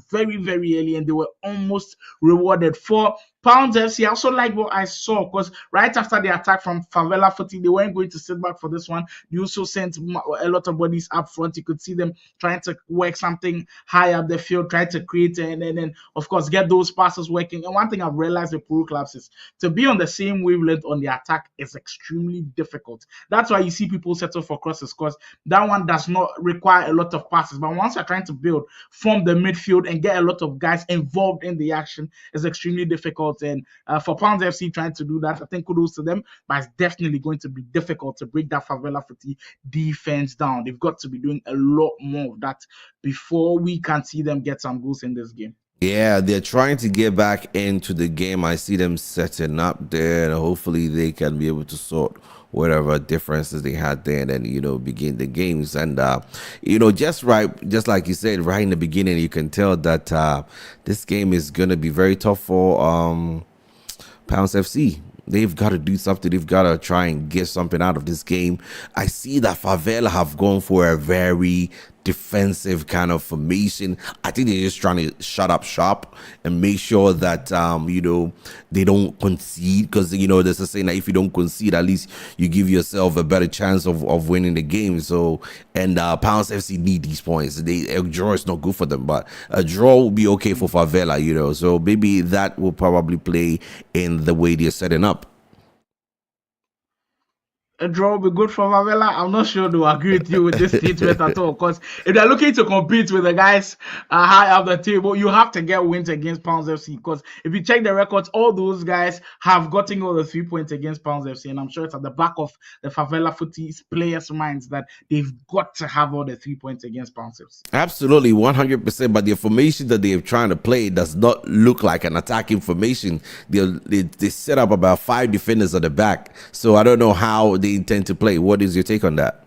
very, very early, and they were almost rewarded. For Pounds FC, I also like what I saw, because right after the attack from Favela Footy, they weren't going to sit back for this one. They also sent a lot of bodies up front. You could see them trying to work something high up the field, trying to create and then of course get those passes working. And one thing I've realized with pro clubs is to be on the same wavelength on the attack is extremely difficult. That's why you see people settle for crosses, because that one does not require a lot of passes. But once you're trying to build from the midfield and get a lot of guys involved in the action, is extremely difficult. And for Pounds FC trying to do that, I think kudos to them, but it's definitely going to be difficult to break that Favela Footy defense down. They've got to be doing a lot more of that before we can see them get some goals in this game. Yeah, they're trying to get back into the game. I see them setting up there, and hopefully they can be able to sort whatever differences they had there, and then begin the games. And just like you said, right in the beginning, you can tell that this game is gonna be very tough for Pounds FC. They've got to do something. They've got to try and get something out of this game. I see that Favela have gone for a very defensive kind of formation. I think they're just trying to shut up shop and make sure that they don't concede, because there's a saying that if you don't concede, at least you give yourself a better chance of winning the game. So Pounds FC need these points. A draw is not good for them, but a draw will be okay for Favela. So maybe that will probably play in the way they're setting up. A draw will be good for Favela. I'm not sure they'll agree with you with this statement at all, because if they're looking to compete with the guys high up the table, you have to get wins against Pounds FC, because if you check the records, all those guys have gotten all the 3 points against Pounds FC, and I'm sure it's at the back of the Favela Footy players' minds that they've got to have all the 3 points against Pounds FC. Absolutely, 100%. But the formation that they're trying to play does not look like an attacking formation. They set up about 5 defenders at the back, so I don't know how they intend to play. What is your take on that?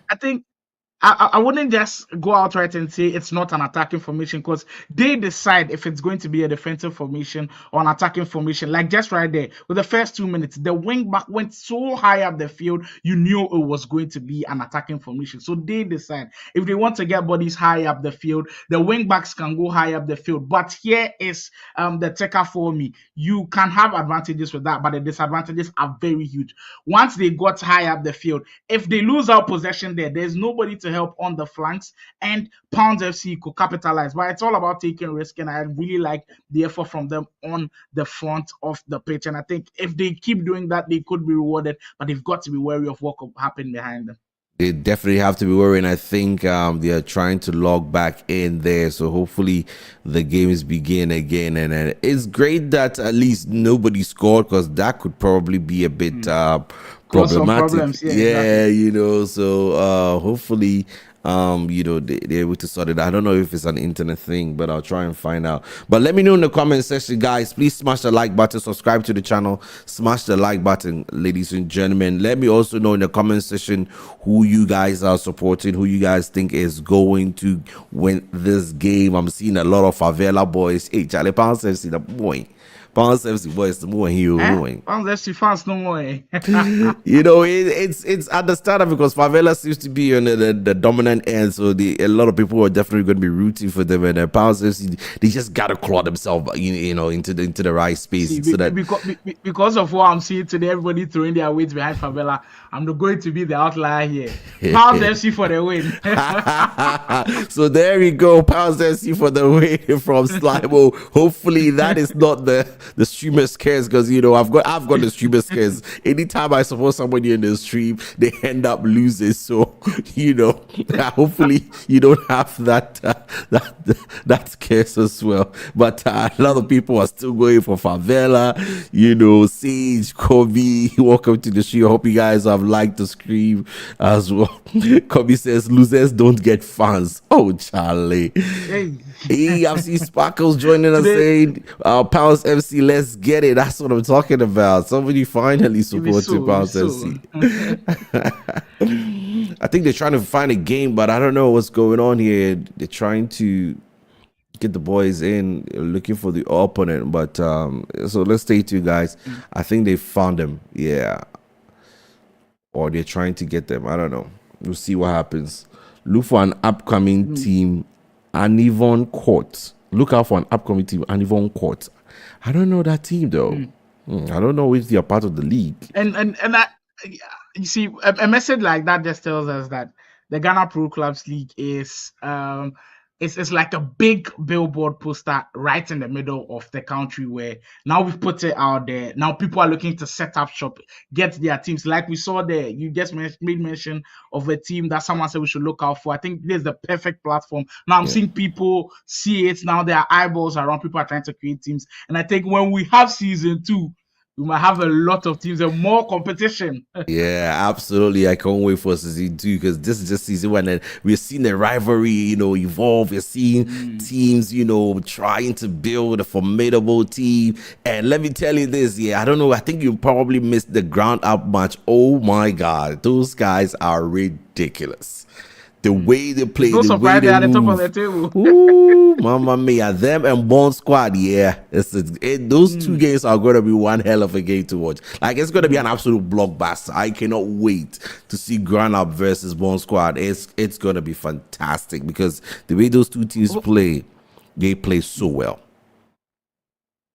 I think I wouldn't just go outright and say it's not an attacking formation, because they decide if it's going to be a defensive formation or an attacking formation. Like just right there, with the first 2 minutes, the wing back went so high up the field, you knew it was going to be an attacking formation. So they decide if they want to get bodies high up the field, the wing backs can go high up the field. But here is the taker for me. You can have advantages with that, but the disadvantages are very huge. Once they got high up the field, if they lose our possession there's nobody to help on the flanks, and Pounds FC could capitalize. But it's all about taking risk, and I really like the effort from them on the front of the pitch. And I think if they keep doing that, they could be rewarded, but they've got to be wary of what could happen behind them. They definitely have to be worrying. I think they are trying to log back in there, so hopefully the games begin again. And it's great that at least nobody scored, because that could probably be a bit problematic. Yeah, exactly. So hopefully they're able to sort it. I don't know if it's an internet thing, but I'll try and find out. But let me know in the comment section, guys. Please smash the like button, subscribe to the channel, smash the like button, ladies and gentlemen. Let me also know in the comment section who you guys are supporting, who you guys think is going to win this game. I'm seeing a lot of Favela boys. Hey, Charlie Pounds FC, the boy. Pounds FC boys, the more he going. Pounds FC fans no more. It's understandable because Favela seems to be on the dominant end, so a lot of people are definitely going to be rooting for them. And Pounds FC, they just gotta claw themselves, into the right space. Because of what I'm seeing today, everybody throwing their weight behind Favela. I'm not going to be the outlier here. Pounds FC for the win. So there we go, Pounds FC for the win from Sligo. Hopefully that is not the streamer's curse, because I've got the streamer's curse. Anytime I support somebody in the stream, they end up losing. So hopefully you don't have that curse as well. But a lot of people are still going for Favela. Sage, Kobe, welcome to the show. I hope you guys have liked the stream as well. Kobe says losers don't get fans. Oh, Charlie. Hey, I've seen Sparkles joining us saying Pounds FC, let's get it. That's what I'm talking about. Somebody finally supported Pounds FC. I think they're trying to find a game, but I don't know what's going on here. They're trying to get the boys in, looking for the opponent. But so let's stay tuned, guys. I think they found them. Yeah. Or they're trying to get them. I don't know. We'll see what happens. Look for an upcoming team. Anivon Court. Look out for an upcoming team, Anivon Court. I don't know that team though. I don't know if they are part of the league. And you see, a message like that just tells us that the Ghana Pro Clubs League is it's like a big billboard poster right in the middle of the country, where now we've put it out there. Now people are looking to set up shop, get their teams. Like we saw there, you just made mention of a team that someone said we should look out for. I think this is the perfect platform. Now I'm seeing people see it. Now there are eyeballs around. People are trying to create teams. And I think when we have season 2, we might have a lot of teams and more competition. Yeah, absolutely. I can't wait for season 2, because this is just season 1 and we're seeing the rivalry, evolve. We're seeing teams, trying to build a formidable team. And let me tell you this, I don't know. I think you probably missed the ground up match. Oh my God, those guys are ridiculous. The way they play, the way they at the top move. of the table. Ooh, Mamma Mia, them and Bond Squad, yeah. Those 2 games are going to be one hell of a game to watch. Like, it's going to be an absolute blockbuster. I cannot wait to see Grand Up versus Bond Squad. It's going to be fantastic, because the way those 2 teams play, they play so well.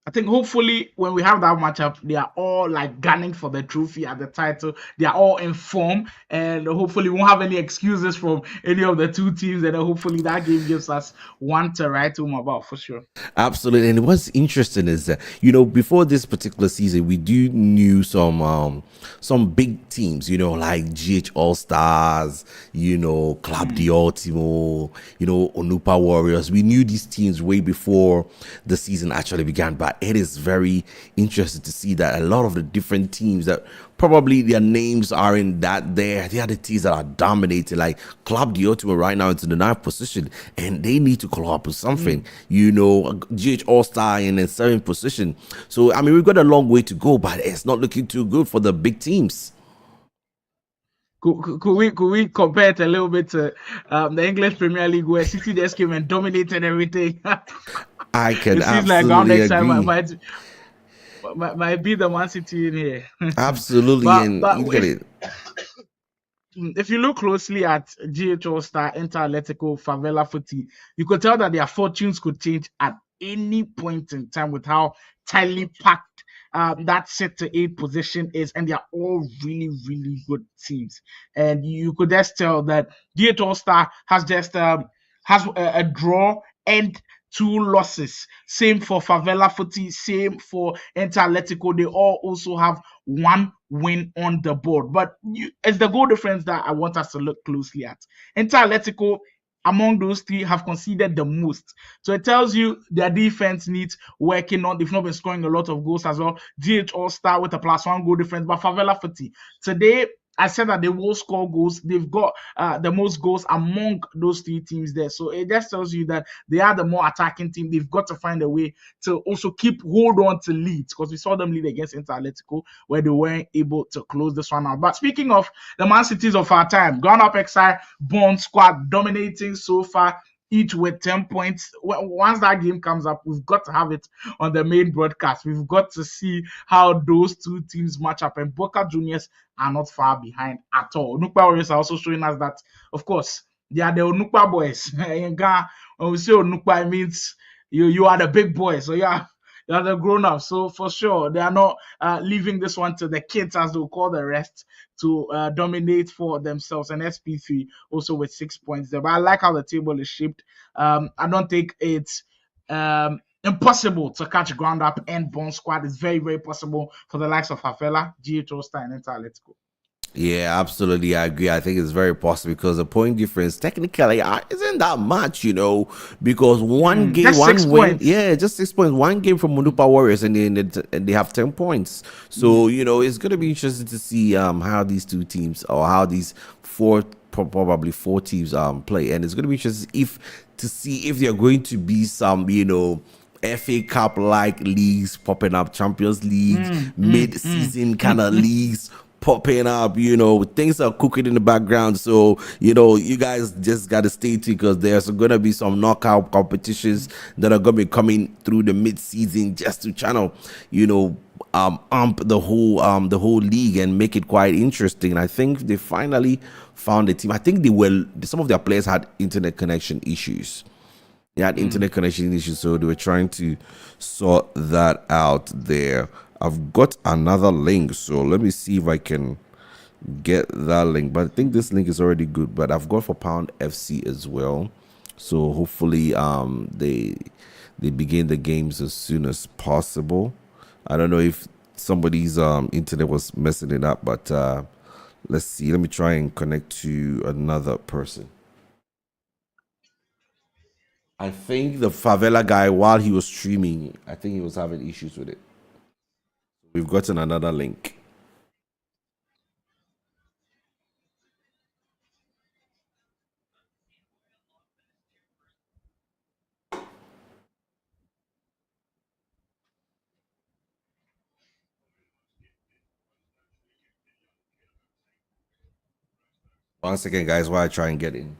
I think hopefully when we have that matchup, they are all like gunning for the trophy at the title. They are all in form, and hopefully we won't have any excuses from any of the 2 teams. And hopefully that game gives us one to write home about, for sure. Absolutely. And what's interesting is that, before this particular season, we knew some big teams, like GH All Stars, Club de Ultimo, Onupa Warriors. We knew these teams way before the season actually began, but it is very interesting to see that a lot of the different teams that probably their names are in that there, they are the teams that are dominating. Like Club de Ultimo right now into the 9th position, and they need to call up with something. GH All Star in the 7th position. So I mean, we've got a long way to go, but it's not looking too good for the big teams. Could we compare it a little bit to the English Premier League, where City just came and dominated everything? I can it seems like absolutely next time agree. might be the Man City in here. Absolutely, but you get it. If you look closely at GH All Star, Inter Atletico, Favela Footy, you could tell that their fortunes could change at any point in time with how tightly packed that set to 8 position is, and they are all really, really good teams. And you could just tell that GH All Star has just has a draw and 2 losses. Same for Favela Footy, same for Inter Atletico. They all also have 1 win on the board. But it's the goal difference that I want us to look closely at. Inter Atletico, among those 3, have conceded the most. So it tells you their defense needs working on. They've not been scoring a lot of goals as well. GH All Star with a +1 goal difference. But Favela Footy, today I said that they will score goals. They've got the most goals among those three teams there. So it just tells you that they are the more attacking team. They've got to find a way to also keep hold on to leads, because we saw them lead against Inter Atletico where they weren't able to close this one out. But speaking of the Man Cities of our time, Ground Up XI Bond squad dominating so far, each with 10 points. Once that game comes up, we've got to have it on the main broadcast. We've got to see how those two teams match up. And Boca Juniors are not far behind at all. Onukpa Warriors are also showing us that, of course, they are the Onukpa boys. In Ghana, when we say Onukpa, it means you are the big boys. So yeah, you are the grown ups. So for sure, they are not leaving this one to the kids, as they'll call the rest, to dominate for themselves. And SP3 also with 6 points there. But I like how the table is shaped. I don't think it's impossible to catch Ground Up and Bond Squad. It's very, very possible for the likes of Favela, GH Star, and Inter Atletico. Yeah, absolutely. I agree. I think it's very possible because the point difference technically isn't that much, because one game, just one 6 win. points. Yeah, just 6 points. One game from Munupa Warriors, and they have 10 points. So, it's going to be interesting to see how these two teams, or how these probably four teams play. And it's going to be interesting to see if they're going to be some, FA Cup like leagues popping up, Champions League, mid-season kind of leagues popping up, things are cooking in the background. So, you guys just got to stay tuned, because there's going to be some knockout competitions that are going to be coming through the mid-season, just to channel, amp the whole league and make it quite interesting. I think they finally found a team. I think some of their players had internet connection issues. They had internet connection issues, so they were trying to sort that out there. I've got another link, so let me see if I can get that link. But I think this link is already good. But I've got for Pound FC as well, so hopefully they begin the games as soon as possible. I don't know if somebody's internet was messing it up, but let's see. Let me try and connect to another person. I think the Favela guy, while he was streaming, I think he was having issues with it. We've gotten another link. One second, guys, while I try and get in.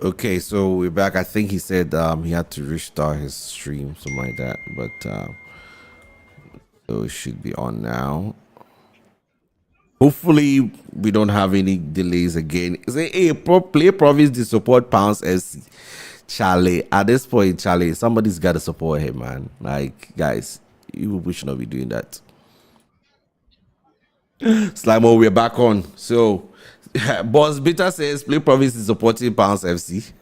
Okay, so we're back. I think he said he had to restart his stream, something like that. But so it should be on now. Hopefully, we don't have any delays again. Say, hey, play province to support Pounds SC. Charlie, at this point, Charlie, somebody's got to support him, man. Like, guys, we should not be doing that. Slimo, we're back on. So, Boss Bitter says, play province is supporting Pounds FC.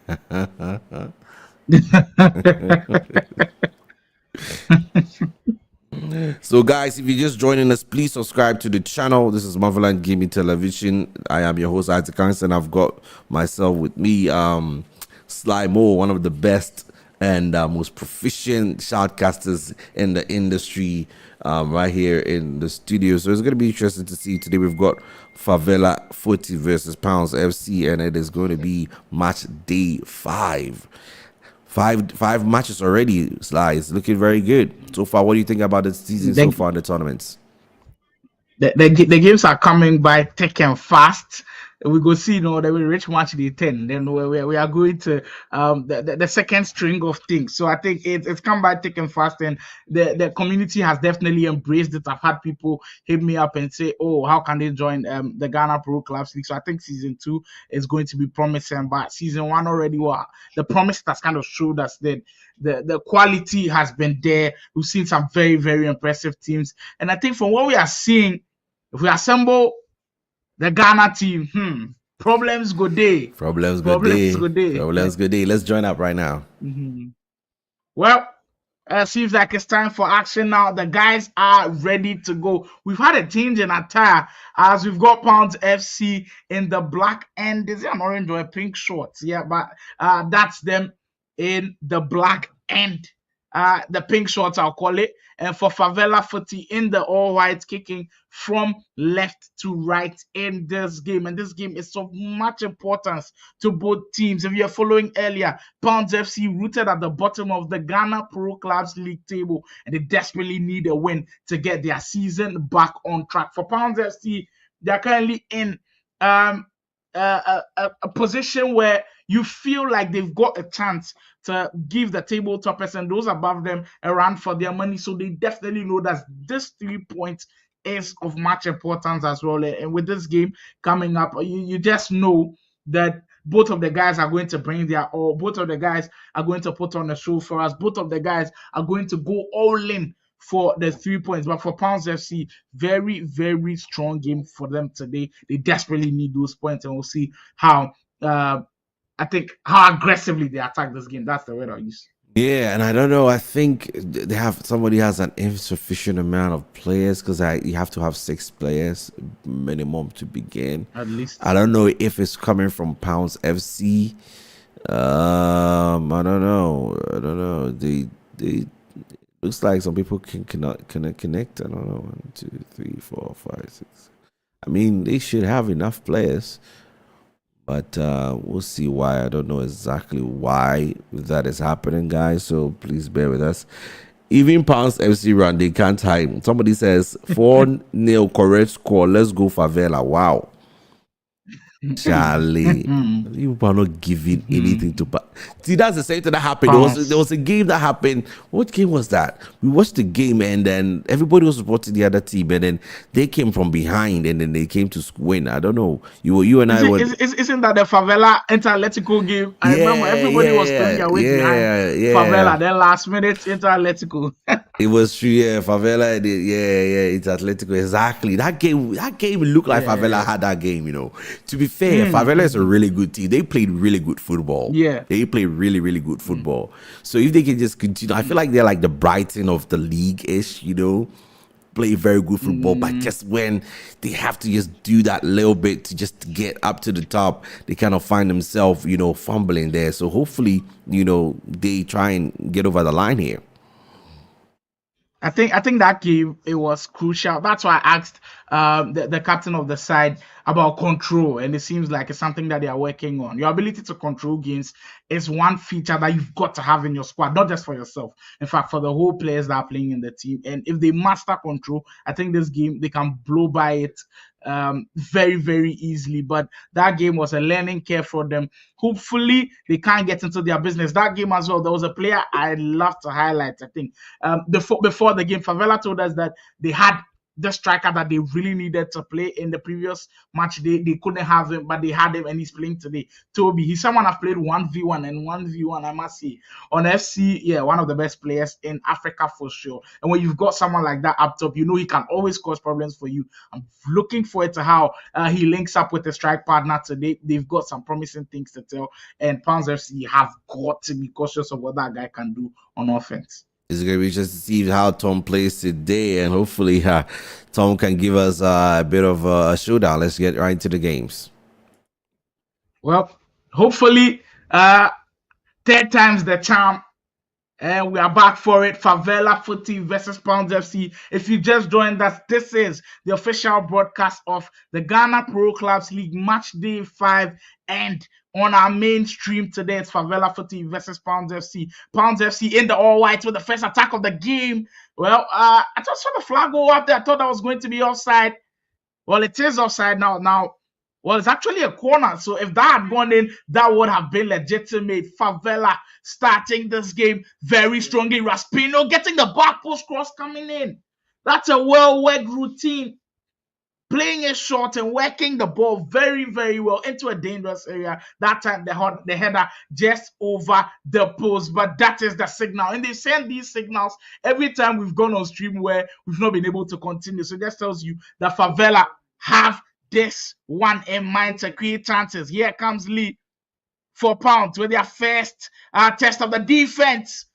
So guys, if you're just joining us, please subscribe to the channel. This is Marveland Gaming Television. I am your host, Isaac Hansen. I've got myself with me, Sly Mo, one of the best and most proficient shoutcasters in the industry, right here in the studio. So it's going to be interesting to see. Today we've got Favela Footy versus Pounds FC, and it is going to be match day 5. Five matches already, Sly. It's looking very good so far. What do you think about the season so far in the tournaments? The games are coming by thick and fast. We go see, that we reach match day 10. Then we are going to the second string of things. So I think it's come by thick and fast, and the community has definitely embraced it. I've had people hit me up and say, "Oh, how can they join the Ghana Pro Clubs League?" So I think season 2 is going to be promising. But season 1 already, the promise has kind of showed us that the quality has been there. We've seen some very, very impressive teams, and I think from what we are seeing, if we assemble the Ghana team, problems go day. Problems go day. Let's join up right now. Well, seems like it's time for action now. The guys are ready to go. We've had a change in attire as we've got Pounds FC in the black and is it an orange or a pink shorts? Yeah, but that's them in the black and the pink shorts, I'll call it. And for Favela Footy in the all-white, kicking from left to right in this game. And this game is of much importance to both teams. If you're following earlier, Pounds FC rooted at the bottom of the Ghana Pro Clubs League table, and they desperately need a win to get their season back on track. For Pounds FC, they're currently in a position where you feel like they've got a chance to give the table toppers and those above them a run for their money. So they definitely know that this 3 points is of much importance as well. And with this game coming up, you just know that both of the guys are going to bring their all. Both of the guys are going to put on a show for us. Both of the guys are going to go all in for the 3 points. But for Pounds FC, very, very strong game for them today. They desperately need those points, and we'll see how how aggressively they attack this game. That's the word I use. Yeah, and I don't know. I think somebody has an insufficient amount of players because you have to have 6 players minimum to begin. At least. I don't know if it's coming from Pounds FC. I don't know. They looks like some people cannot connect. I don't know. 1, 2, 3, 4, 5, 6. I mean, they should have enough players. But we'll see why. I don't know exactly why that is happening, guys. So please bear with us. Even Pounds FC run, they can't hide. Somebody says 4-0 correct score. Let's go Favela. Wow. Charlie, you are not giving anything to. See, that's the same thing that happened. There was a game that happened. What game was that? We watched the game, and then everybody was supporting the other team, and then they came from behind, and then they came to win. I don't know. You and I were. Isn't that the Favela Inter-Atletico game? I remember everybody was playing away behind Favela. Then last minute Inter-Atletico. It was true, yeah. Favela, it's Atletico. Exactly. That game looked like Favela had that game, To be fair, Favela is a really good team. They played really good football. Yeah. They played really, really good football. So if they can just continue, I feel like they're like the Brighton of the league-ish, play very good football, but just when they have to just do that little bit to just get up to the top, they kind of find themselves, fumbling there. So hopefully, they try and get over the line here. I think that game it was crucial. That's why I asked the captain of the side about control, and it seems like it's something that they are working on. Your ability to control games is one feature that you've got to have in your squad, not just for yourself. In fact, for the whole players that are playing in the team. And if they master control, I think this game they can blow by it very, very easily. But that game was a learning curve for them. Hopefully, they can't get into their business. That game as well, there was a player I love to highlight. I think before the game, Favela told us that they had the striker that they really needed to play in the previous match. They couldn't have him, but they had him, and he's playing today. Toby, he's someone I've played 1v1 and 1v1, I must say. On FC, yeah, one of the best players in Africa for sure. And when you've got someone like that up top, you know he can always cause problems for you. I'm looking forward to how he links up with the strike partner today. They've got some promising things to tell, and Pounds FC have got to be cautious of what that guy can do on offense. It's going to be just to see how Tom plays today, and hopefully Tom can give us a bit of a showdown. Let's get right into the games. Well, hopefully, third time's the charm. And we are back for it. Favela Footy versus Pounds FC. If you just joined us, this is the official broadcast of the Ghana Pro Clubs League Match Day 5. And on our main stream today, it's Favela Footy versus Pounds FC. Pounds FC in the all-white with the first attack of the game. Well, I just saw the flag go up there. I thought that was going to be offside. Well, it is offside now. Well, it's actually a corner. So if that had gone in, that would have been legitimate. Favela starting this game very strongly. Raspino getting the back post cross coming in. That's a well-worked routine. Playing it short and working the ball very, very well into a dangerous area. That time, the header just over the post. But that is the signal. And they send these signals every time we've gone on stream where we've not been able to continue. So that tells you that Favela have this one in mind to create chances. Here comes Lee for Pounds with their first test of the defense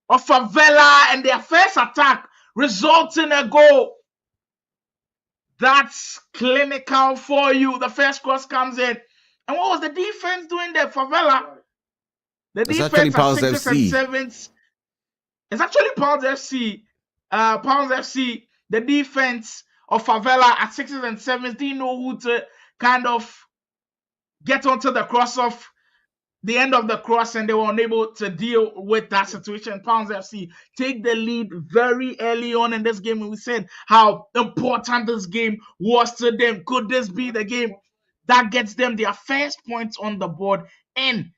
of Favela, and their first attack results in a goal. That's clinical for you. The first cross comes in. And what was the defense doing there, Favela? The It's defense actually at Pounds 6s and FC. 7s. It's actually Pounds FC. Pounds FC, the defense of Favela at 6s and 7s didn't know who to kind of get onto the cross of the end of the cross, and they were unable to deal with that situation. Pounds FC take the lead very early on in this game, and we said how important this game was to them. Could this be the game that gets them their first points on the board in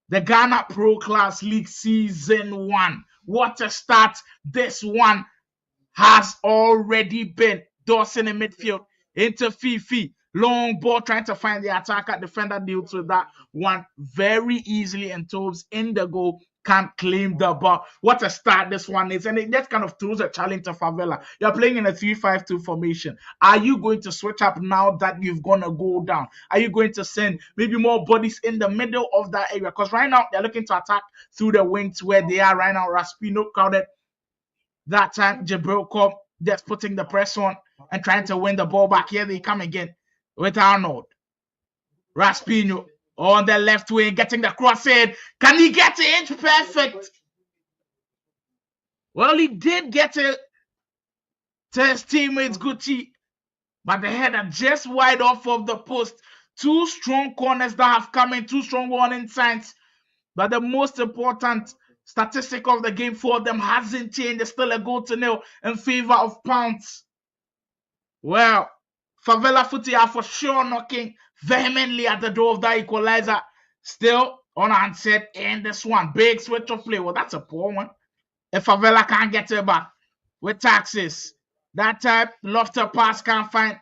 the Ghana Pro Class League Season 1? What a start this one has already been. Dawson in midfield into Fifi. Long ball trying to find the attacker. Defender deals with that one very easily, and Tobes in the goal can't claim the ball. What a start this one is. And it just kind of throws a challenge to Favela. You're playing in a 3-5-2 formation. Are you going to switch up now that you've gone a goal down? Are you going to send maybe more bodies in the middle of that area? Because right now they're looking to attack through the wings where they are right now. Raspino crowded. That time Jabril Cobb just putting the press on and trying to win the ball back. Here they come again with Arnold. Raspino on the left wing, getting the cross in. Can he get it inch perfect? Well, he did get it to his teammates Gucci, but the header just wide off of the post. Two strong corners that have come in, two strong warning signs. But the most important statistic of the game for them hasn't changed. It's still a 0-0 in favor of Pounds. Well, Favela Footy are for sure knocking vehemently at the door of that equalizer. Still unanswered in this one. Big switch of play. Well, that's a poor one. If Favela can't get it back with taxes. That type, Lofter pass can't find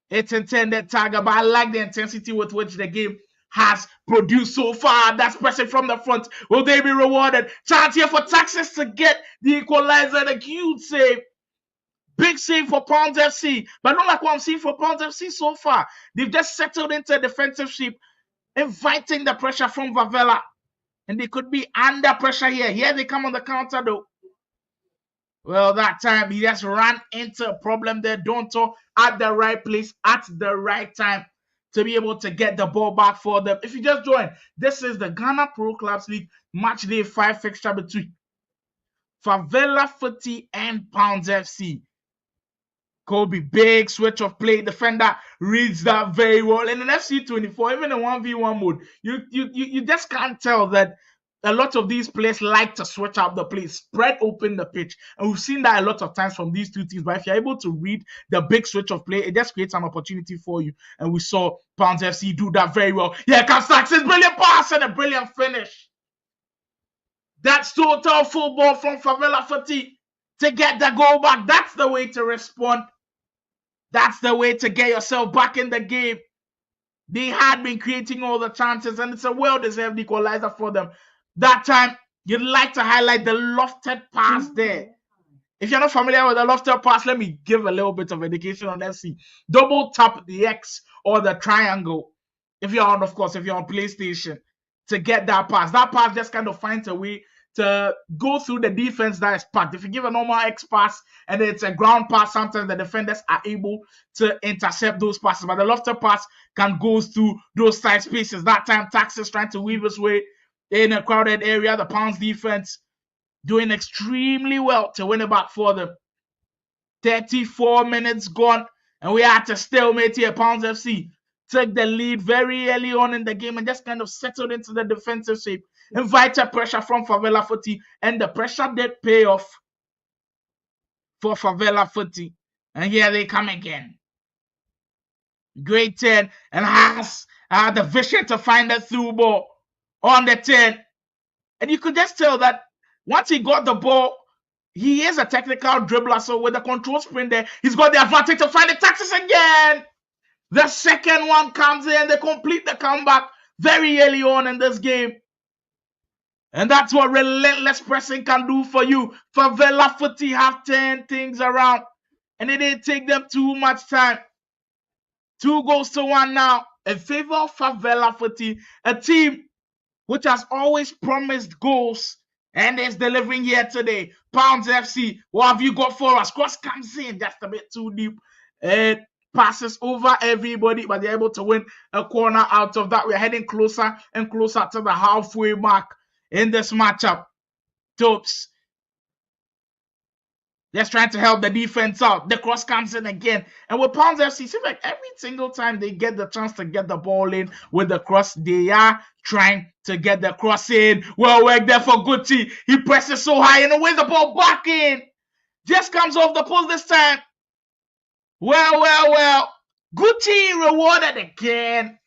its intended target. But I like the intensity with which the game has produced so far. That's pressing from the front. Will they be rewarded? Chance here for taxes to get the equalizer. The huge save. Big save for Pounds FC. But not like what I'm seeing for Pounds FC so far. They've just settled into a defensive shape, inviting the pressure from Favela. And they could be under pressure here. Here they come on the counter though. Well, that time he just ran into a problem there. Donto at the right place at the right time to be able to get the ball back for them. If you just join, this is the Ghana Pro Clubs League Match Day 5 fixture between Favela Footy and Pounds FC. Kobe, big switch of play. Defender reads that very well. And in FC24, even in 1v1 mode, you just can't tell that a lot of these players like to switch up the play, spread open the pitch. And we've seen that a lot of times from these two teams. But if you're able to read the big switch of play, it just creates an opportunity for you. And we saw Pounds FC do that very well. Yeah, Kastax's brilliant pass and a brilliant finish. That's total football from Favela Footy to get the goal back. That's the way to respond. That's the way to get yourself back in the game. They had been creating all the chances, and it's a well-deserved equalizer for them. That time, you'd like to highlight the lofted pass there. If you're not familiar with the lofted pass, let me give a little bit of education on FC. Double tap the X or the triangle. If you're on PlayStation, to get that pass. That pass just kind of finds a way to go through the defense that is packed. If you give a normal X pass and it's a ground pass, sometimes the defenders are able to intercept those passes. But the lofted pass can go through those side spaces. That time, Tax is trying to weave his way in a crowded area. The Pounds defense doing extremely well to win it back for them. 34 minutes gone, and we had to stalemate here. Pounds FC took the lead very early on in the game and just kind of settled into the defensive shape. Invited pressure from Favela Footy, and the pressure did pay off for Favela Footy. And here they come again. Great 10, and has the vision to find the through ball on the 10. And you could just tell that once he got the ball, he is a technical dribbler. So with the control sprint there, he's got the advantage to find the taxes again. The second one comes in, they complete the comeback very early on in this game. And that's what relentless pressing can do for you. Favela Footy have turned things around, and it didn't take them too much time. 2-1 now in favor of Favela Footy, a team which has always promised goals and is delivering here today. Pounds FC, what have you got for us? Cross comes in just a bit too deep. It passes over everybody, but they're able to win a corner out of that. We're heading closer and closer to the halfway mark in this matchup. Topes just trying to help the defense out. The cross comes in again. And with Pounds FC, it seems like every single time they get the chance to get the ball in with the cross, they are trying to get the cross in. Well work there for Gucci. He presses so high and away the ball back in. Just comes off the post this time. Well. Gucci rewarded again.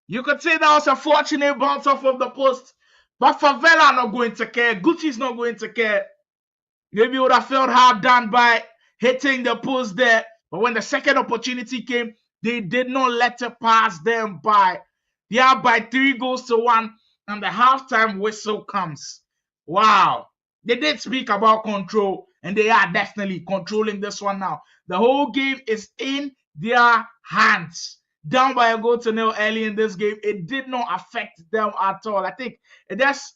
You could say that was a fortunate bounce off of the post. But Favela are not going to care. Gucci's not going to care. Maybe would have felt hard done by hitting the post there. But when the second opportunity came, they did not let it pass them by. They are by 3-1, and the halftime whistle comes. Wow. They did speak about control, and they are definitely controlling this one now. The whole game is in their hands. Down by a 0 early in this game, it did not affect them at all. I think it just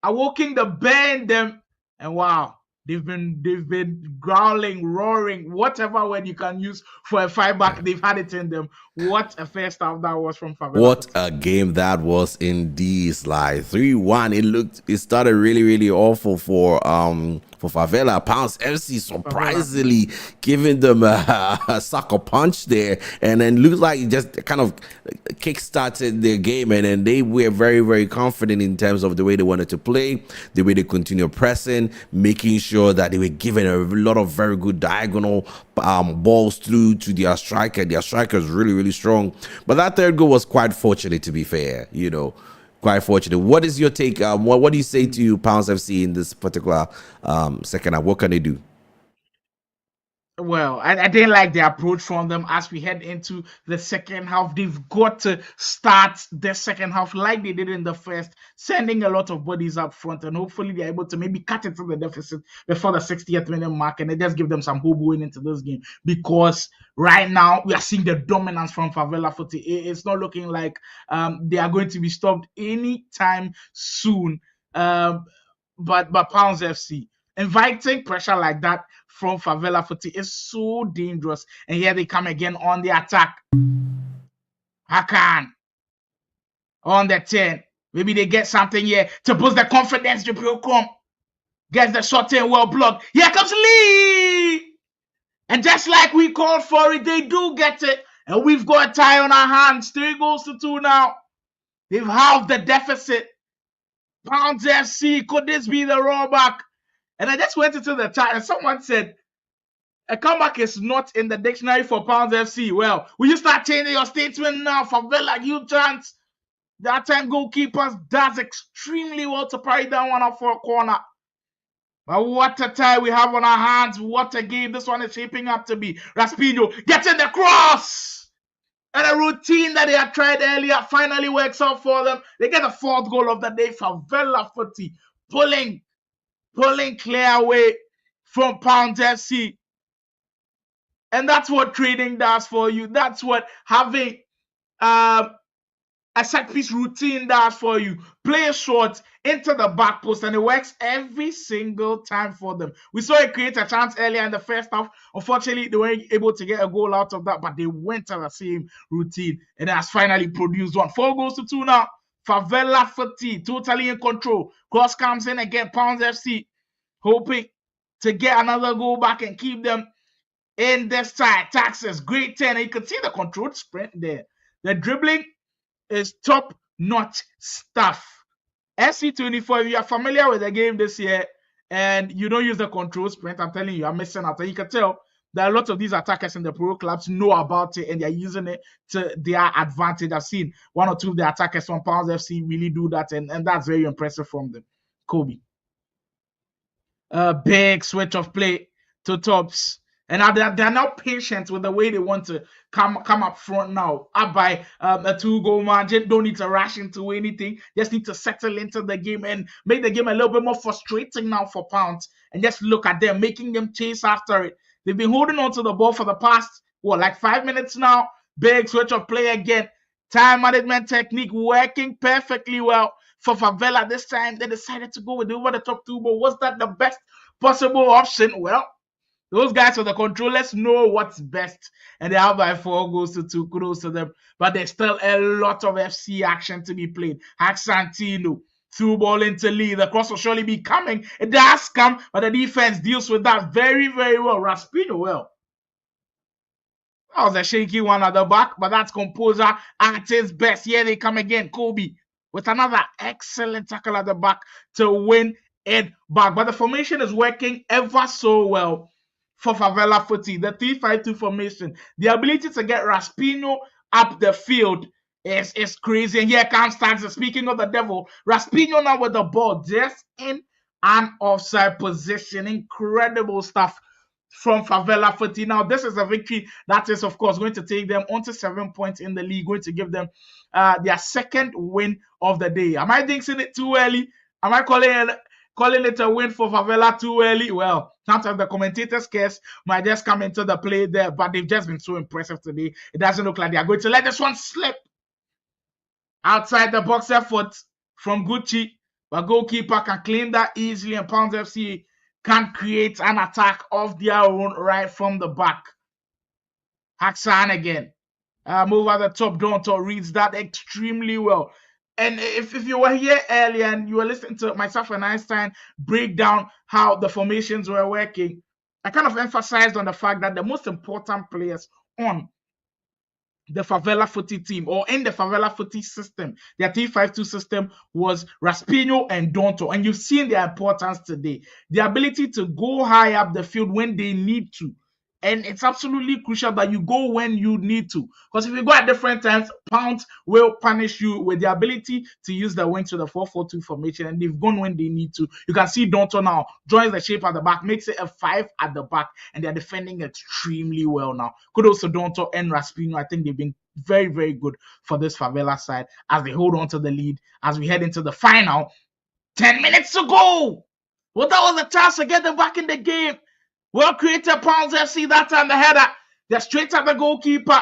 awoken the bear in them, and wow, they've been growling, roaring, whatever word you can use for a fight back. They've had it in them. What a first half that was from Favela. What a game that was indeed. Like 3-1. It started really awful for Favela. Pounds FC surprisingly giving them a sucker punch there, and then looks like it just kind of kick-started their game, and then they were very confident in terms of the way they wanted to play, the way they continue pressing, making sure that they were giving a lot of very good diagonal balls through to their striker. Their striker is really strong, but that third goal was quite fortunate, to be fair. Quite fortunate. What is your take? What do you say to Pounds FC in this particular second half? What can they do? Well, I didn't like the approach from them as we head into the second half. They've got to start the second half like they did in the first, sending a lot of bodies up front, and hopefully they're able to maybe cut into the deficit before the 60th minute mark, and it just give them some hope going into this game. Because right now we are seeing the dominance from Favela Footy. It's not looking like they are going to be stopped anytime soon. But Pounds FC inviting pressure like that from Favela Footy is so dangerous. And here they come again on the attack. Hakan on the 10. Maybe they get something here to boost the confidence. Jibril Krom Gets the shot in, well blocked. Here comes Lee! And just like we called for it, they do get it. And we've got a tie on our hands. 3-2 now. They've halved the deficit. Pounds FC, could this be the rollback? And I just went into the chat and someone said, a comeback is not in the dictionary for Pounds FC. Well, will you start changing your statement now? Favela, you chance. That time goalkeeper does extremely well to parry down one up for a corner. But what a tie we have on our hands. What a game this one is shaping up to be. Raspinho gets in the cross. And a routine that they had tried earlier finally works out for them. They get the 4th goal of the day. Favela Footy pulling clear away from Pounds FC. And that's what trading does for you. That's what having a set piece routine does for you. Play short into the back post, and it works every single time for them. We saw it create a chance earlier in the first half. Unfortunately, they weren't able to get a goal out of that, but they went to the same routine, and it has finally produced one. 4-2 now. Favela Footy totally in control. Cross comes in again. Pounds FC hoping to get another goal back and keep them in this tie. Taxes, great 10. And you can see the controlled sprint there. The dribbling is top-notch stuff. SC24, if you are familiar with the game this year and you don't use the control sprint, I'm telling you, you're missing out. And you can tell that a lot of these attackers in the pro clubs know about it and they're using it to their advantage. I've seen one or two of the attackers from Pounds FC really do that, and that's very impressive from them. Kobe. A big switch of play to Tops. And now they're now patient with the way they want to come up front now. Up by a 2-goal margin. Don't need to rush into anything. Just need to settle into the game and make the game a little bit more frustrating now for Pounds. And just look at them, making them chase after it. They've been holding on to the ball for the past, like 5 minutes now. Big switch of play again. Time management technique working perfectly well for Favela this time. They decided to go with the over-the-top 2 ball. Was that the best possible option? Well, those guys with the controllers know what's best, and they have by 4-2. Kudos to them. But there's still a lot of FC action to be played. Haxantino, through ball into Lee. The cross will surely be coming. It does come, but the defense deals with that very, very well. Raspino, well. That was a shaky one at the back, but that's composure at his best. Here they come again. Kobe with another excellent tackle at the back to win it back. But the formation is working ever so well for Favela Footy. The 3-5-2 formation, the ability to get Raspino up the field is crazy. And here comes Taxes. Speaking of the devil, Raspino now with the ball just in an offside position. Incredible stuff from Favela Footy. Now, this is a victory that is, of course, going to take them onto 7 points in the league, going to give them their 2nd win of the day. Am I thinking it too early? Am I calling it a win for Favela too early? Well, sometimes the commentators' case might just come into the play there, but they've just been so impressive today. It doesn't look like they're going to let this one slip. Outside the box effort from Gucci, but goalkeeper can claim that easily, and Pounds FC can create an attack of their own right from the back. Haxan again. Move at the top. Donto reads that extremely well. And if you were here earlier and you were listening to myself and Einstein break down how the formations were working, I kind of emphasized on the fact that the most important players on the Favela Footy team, or in the Favela Footy system, their 3-5-2 system, was Raspino and Donto. And you've seen their importance today. The ability to go high up the field when they need to. And it's absolutely crucial that you go when you need to. Because if you go at different times, Pounds will punish you with the ability to use the wings to the 4-4-2 formation. And they've gone when they need to. You can see Donto now joins the shape at the back, makes it a 5 at the back. And they're defending extremely well now. Kudos to Donto and Raspino. I think they've been very, very good for this Favela side as they hold on to the lead as we head into the final. 10 minutes to go. Well, that was a chance to get them back in the game. Well created Pounds FC that time. The header, they're straight at the goalkeeper,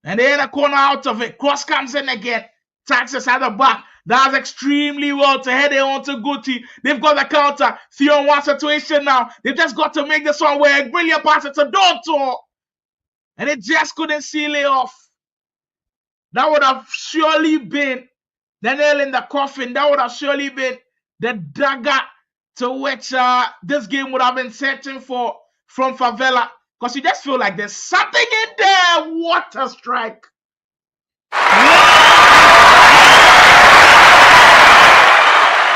and they're in a corner out of it. Cross comes in again. Taxes at the back. That's extremely well to head it on to Gucci. They've got the counter. 3-on-1 situation now. They've just got to make this one work. Brilliant pass to Donto, and it just couldn't seal it off. That would have surely been the nail in the coffin. That would have surely been the dagger to which this game would have been searching for from Favela, because you just feel like there's something in there. What a strike!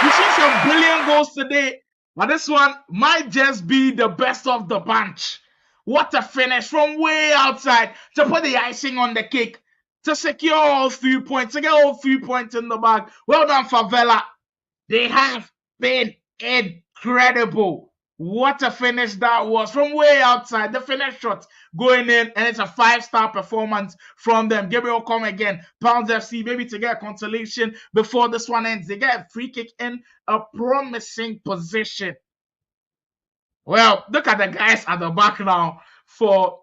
We've seen some brilliant goals today, but this one might just be the best of the bunch. What a finish from way outside to put the icing on the cake, to secure all 3 points, to get all 3 points in the bag. Well done, Favela. They have been incredible. What a finish that was from way outside. The finish shot going in, and it's a 5-star performance from them. Gabriel come again. Pounds FC, maybe to get consolation before this one ends. They get a free kick in a promising position. Well, look at the guys at the back now for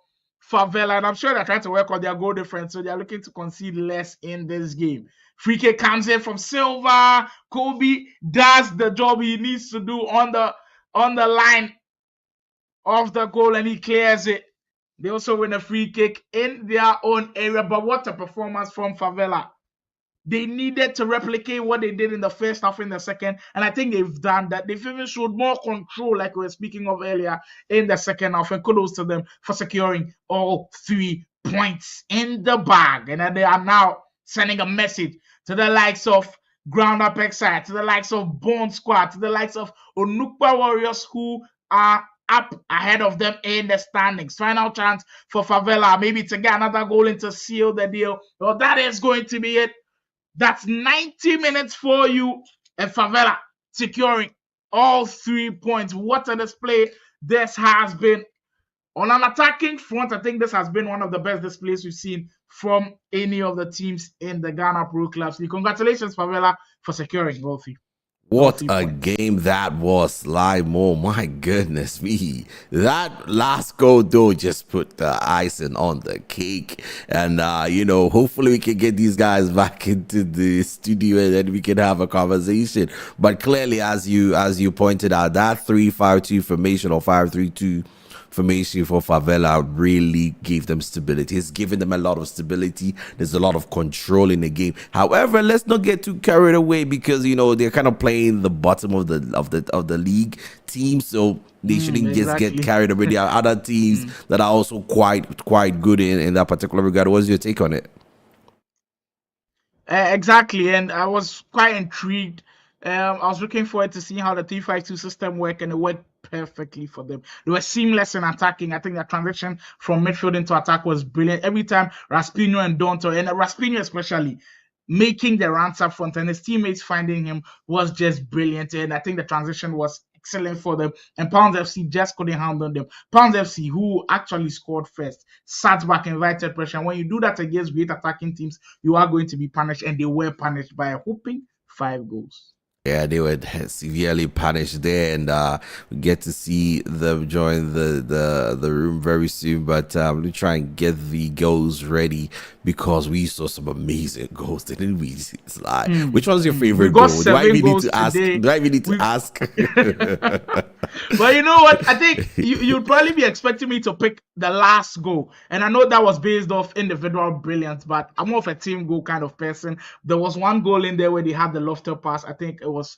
Favela, and I'm sure they're trying to work on their goal difference, so they're looking to concede less in this game. Free kick comes in from Silva. Kobe does the job he needs to do on the line of the goal, and he clears it. They also win a free kick in their own area, but what a performance from Favela. They needed to replicate what they did in the first half in the second, and I think they've done that. They've even showed more control, like we were speaking of earlier, in the second half, and kudos to them for securing all 3 points in the bag. And then they are now sending a message to the likes of Ground Up Excite, to the likes of Bone Squad, to the likes of Onukpa Warriors, who are up ahead of them in the standings. Final chance for Favela, maybe to get another goal and to seal the deal. Well, that is going to be it. That's 90 minutes for you, and Favela securing all 3 points. What a display this has been. On an attacking front, I think this has been one of the best displays we've seen from any of the teams in the Ghana Pro Clubs. Congratulations, Favela, for securing all 3. What a game that was, Limo. My goodness me. That last goal, though, just put the icing on the cake. And, hopefully we can get these guys back into the studio and then we can have a conversation. But clearly, as you pointed out, that 3-5-2 formation or 5-3-2 formation for Favela really gave them stability. It's given them a lot of stability. There's a lot of control in the game. However, let's not get too carried away because they're kind of playing the bottom of the league team, so they shouldn't just get carried away. There are other teams that are also quite good in that particular regard. What's your take on it? Exactly, and I was quite intrigued. I was looking forward to seeing how the 3-5-2 system worked, and it worked perfectly for them. They were seamless in attacking. I think the transition from midfield into attack was brilliant. Every time Raspinho and Donto, and Raspinho especially, making the runs up front and his teammates finding him was just brilliant. And I think the transition was excellent for them. And Pounds FC just couldn't handle them. Pounds FC, who actually scored first, sat back, invited pressure. And when you do that against great attacking teams, you are going to be punished. And they were punished by a whooping 5 goals. Yeah, they were severely punished there, and we get to see them join the room very soon. But we try and get the goals ready because we saw some amazing goals, didn't we? It's like, which one's your favorite goal? Do I even need to ask? But you know what? I think you'd probably be expecting me to pick the last goal, and I know that was based off individual brilliance, but I'm more of a team goal kind of person. There was one goal in there where they had the lofter pass. I think it was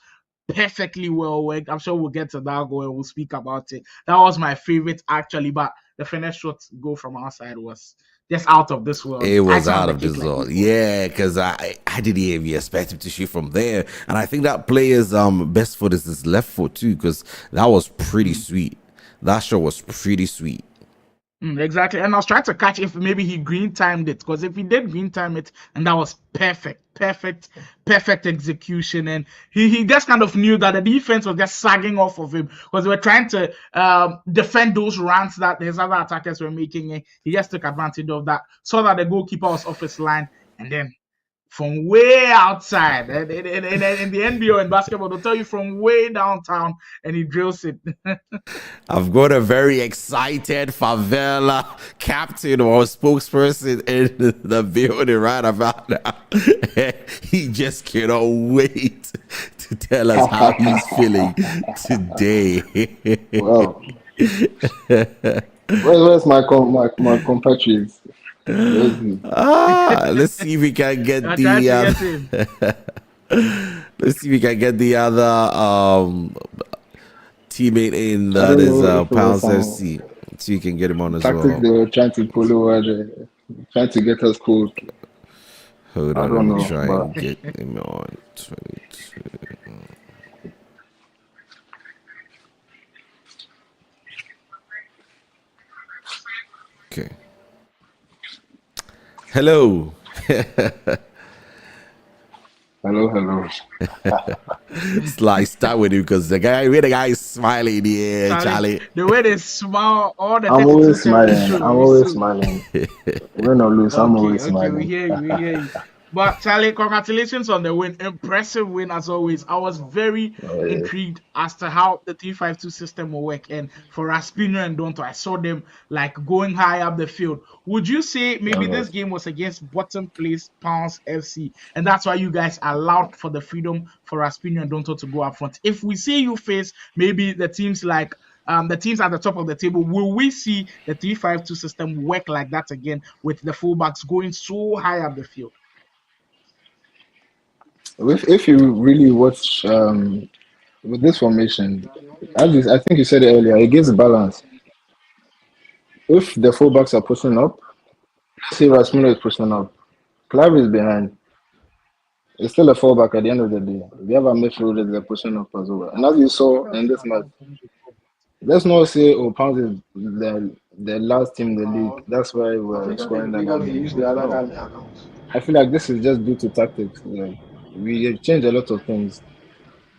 perfectly well worked. I'm sure we'll get to that goal and we'll speak about it. That was my favorite actually, but the finish shot goal from our side was just out of this world. It was out of this world. Yeah, because I didn't even expect him to shoot from there. And I think that player's best foot is his left foot too, because that was pretty sweet. That shot was pretty sweet. Exactly. And I was trying to catch if maybe he green timed it, because if he did green time it, and that was perfect execution, and he just kind of knew that the defense was just sagging off of him because they were trying to defend those runs that his other attackers were making, and he just took advantage of that, saw that the goalkeeper was off his line, and then from way outside, and in the NBO in basketball, they'll tell you from way downtown, and he drills it. I've got a very excited Favela captain or spokesperson in the building right about now. He just cannot wait to tell us how he's feeling today. Well, where's my compatriots? Let's see if we can get let's see if we can get the other teammate in I that don't is know if it was Pounds some FC, so you can get him on as tactics well. they were trying to pull over, trying to get us cool. Hold I on, let don't me know, try but and get him on 22. Okay. Hello. hello. Start with him because the guy is smiling in the air, Charlie, Charlie. the way they smile, all the I'm 32 always series smiling. show I'm you always so. smiling. Win or lose, I'm always Okay, we smiling. hear you, we hear you. But Charlie, congratulations on the win. Impressive win as always. I was very Yeah. intrigued as to how the 352 system will work. And for Raspino and Donto, I saw them like going high up the field. Would you say maybe this game was against bottom place Pounds FC, and that's why you guys allowed for the freedom for Raspino and Donto to go up front? If we see you face maybe the teams like the teams at the top of the table, will we see the 352 system work like that again with the fullbacks going so high up the field? If you really watch with this formation, I think you said it earlier, it gives balance. If the fullbacks are pushing up, let's say Rasmussen is pushing up, Clive is behind. It's still a fallback at the end of the day. We have a midfielder that are pushing up as well. And as you saw in this match, let's not say Pounds is the last team in the league. That's why we're scoring that many. No. I feel like this is just due to tactics. Like, we changed a lot of things.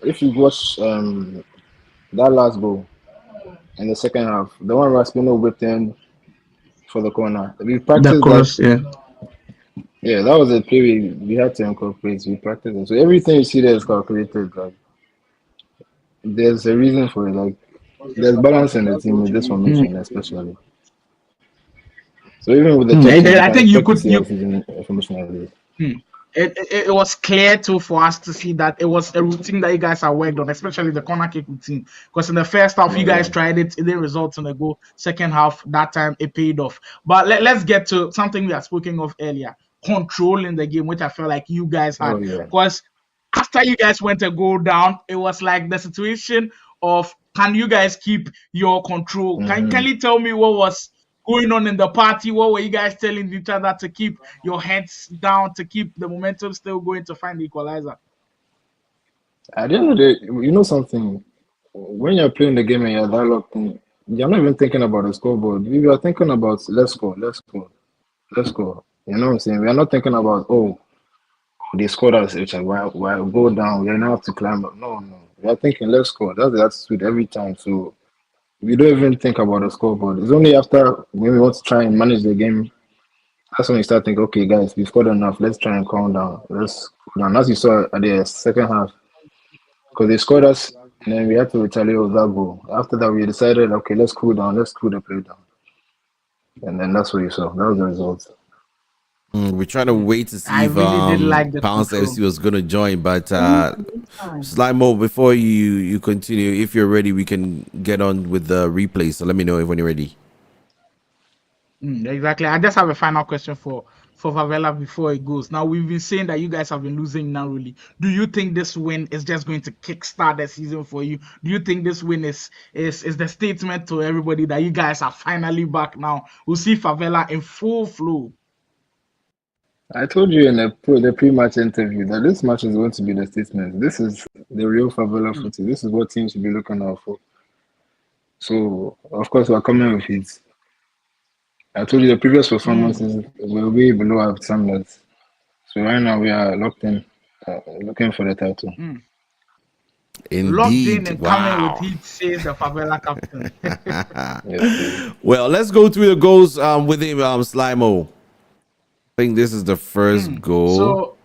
If you watch that last goal in the second half, the one Raspino whipped in for the corner, we The practiced that. cross, yeah. Yeah, that was a play we had to incorporate. We practiced it. So everything you see there is calculated. Like, there's a reason for it. Like, there's balance in the team with this formation, especially. So even with the top teams, you I can think you expect to could see a season formation like this. it was clear too for us to see that it was a routine that you guys have worked on, especially the corner kick routine. Because in the first half, you guys tried it didn't result in a goal. Second half, that time it paid off. But let's get to something we are speaking of earlier: controlling the game, which I feel like you guys had. Oh yeah. Because after you guys went a goal down, it was like the situation of can you guys keep your control? Can you tell me what was going on in the party? What were you guys telling each other to keep your heads down, to keep the momentum still going to find the equalizer? At the end of the day, you know something. When you're playing the game and you're that locked in, you're not even thinking about the scoreboard. You are thinking about let's score, let's score, let's score. You know what I'm saying? We are not thinking about they scored us, which why go down, we now have to climb up. No. We are thinking let's score. That's the attitude every time. So we don't even think about the scoreboard. It's only after when we want to try and manage the game, that's when we start thinking, okay, guys, we've scored enough. Let's try and calm down. Let's cool down. As you saw at the second half, because they scored us, and then we had to retaliate with that goal. After that, we decided, okay, let's cool down. Let's cool the play down. And then that's what you saw. That was the result. We're trying to wait to see I if really did like the Pounds control. FC was gonna join, but Slimo, before you continue, if you're ready, we can get on with the replay. So let me know when you're ready. Exactly. I just have a final question for Favela before it goes. Now we've been saying that you guys have been losing narrowly. Do you think this win is just going to kickstart the season for you? Do you think this win is the statement to everybody that you guys are finally back now? We'll see Favela in full flow. I told you in the pre-match interview that this match is going to be the statement. This is the real Favela Footy. This is what teams should be looking out for. So, of course, we're coming with it. I told you the previous performances were way below our standards. So right now we are locked in, looking for the title. Locked in Indeed. and coming with Wow. heat, says the Favela captain. Yes, Well, let's go through the goals with him, Slimo. I think this is the first goal. So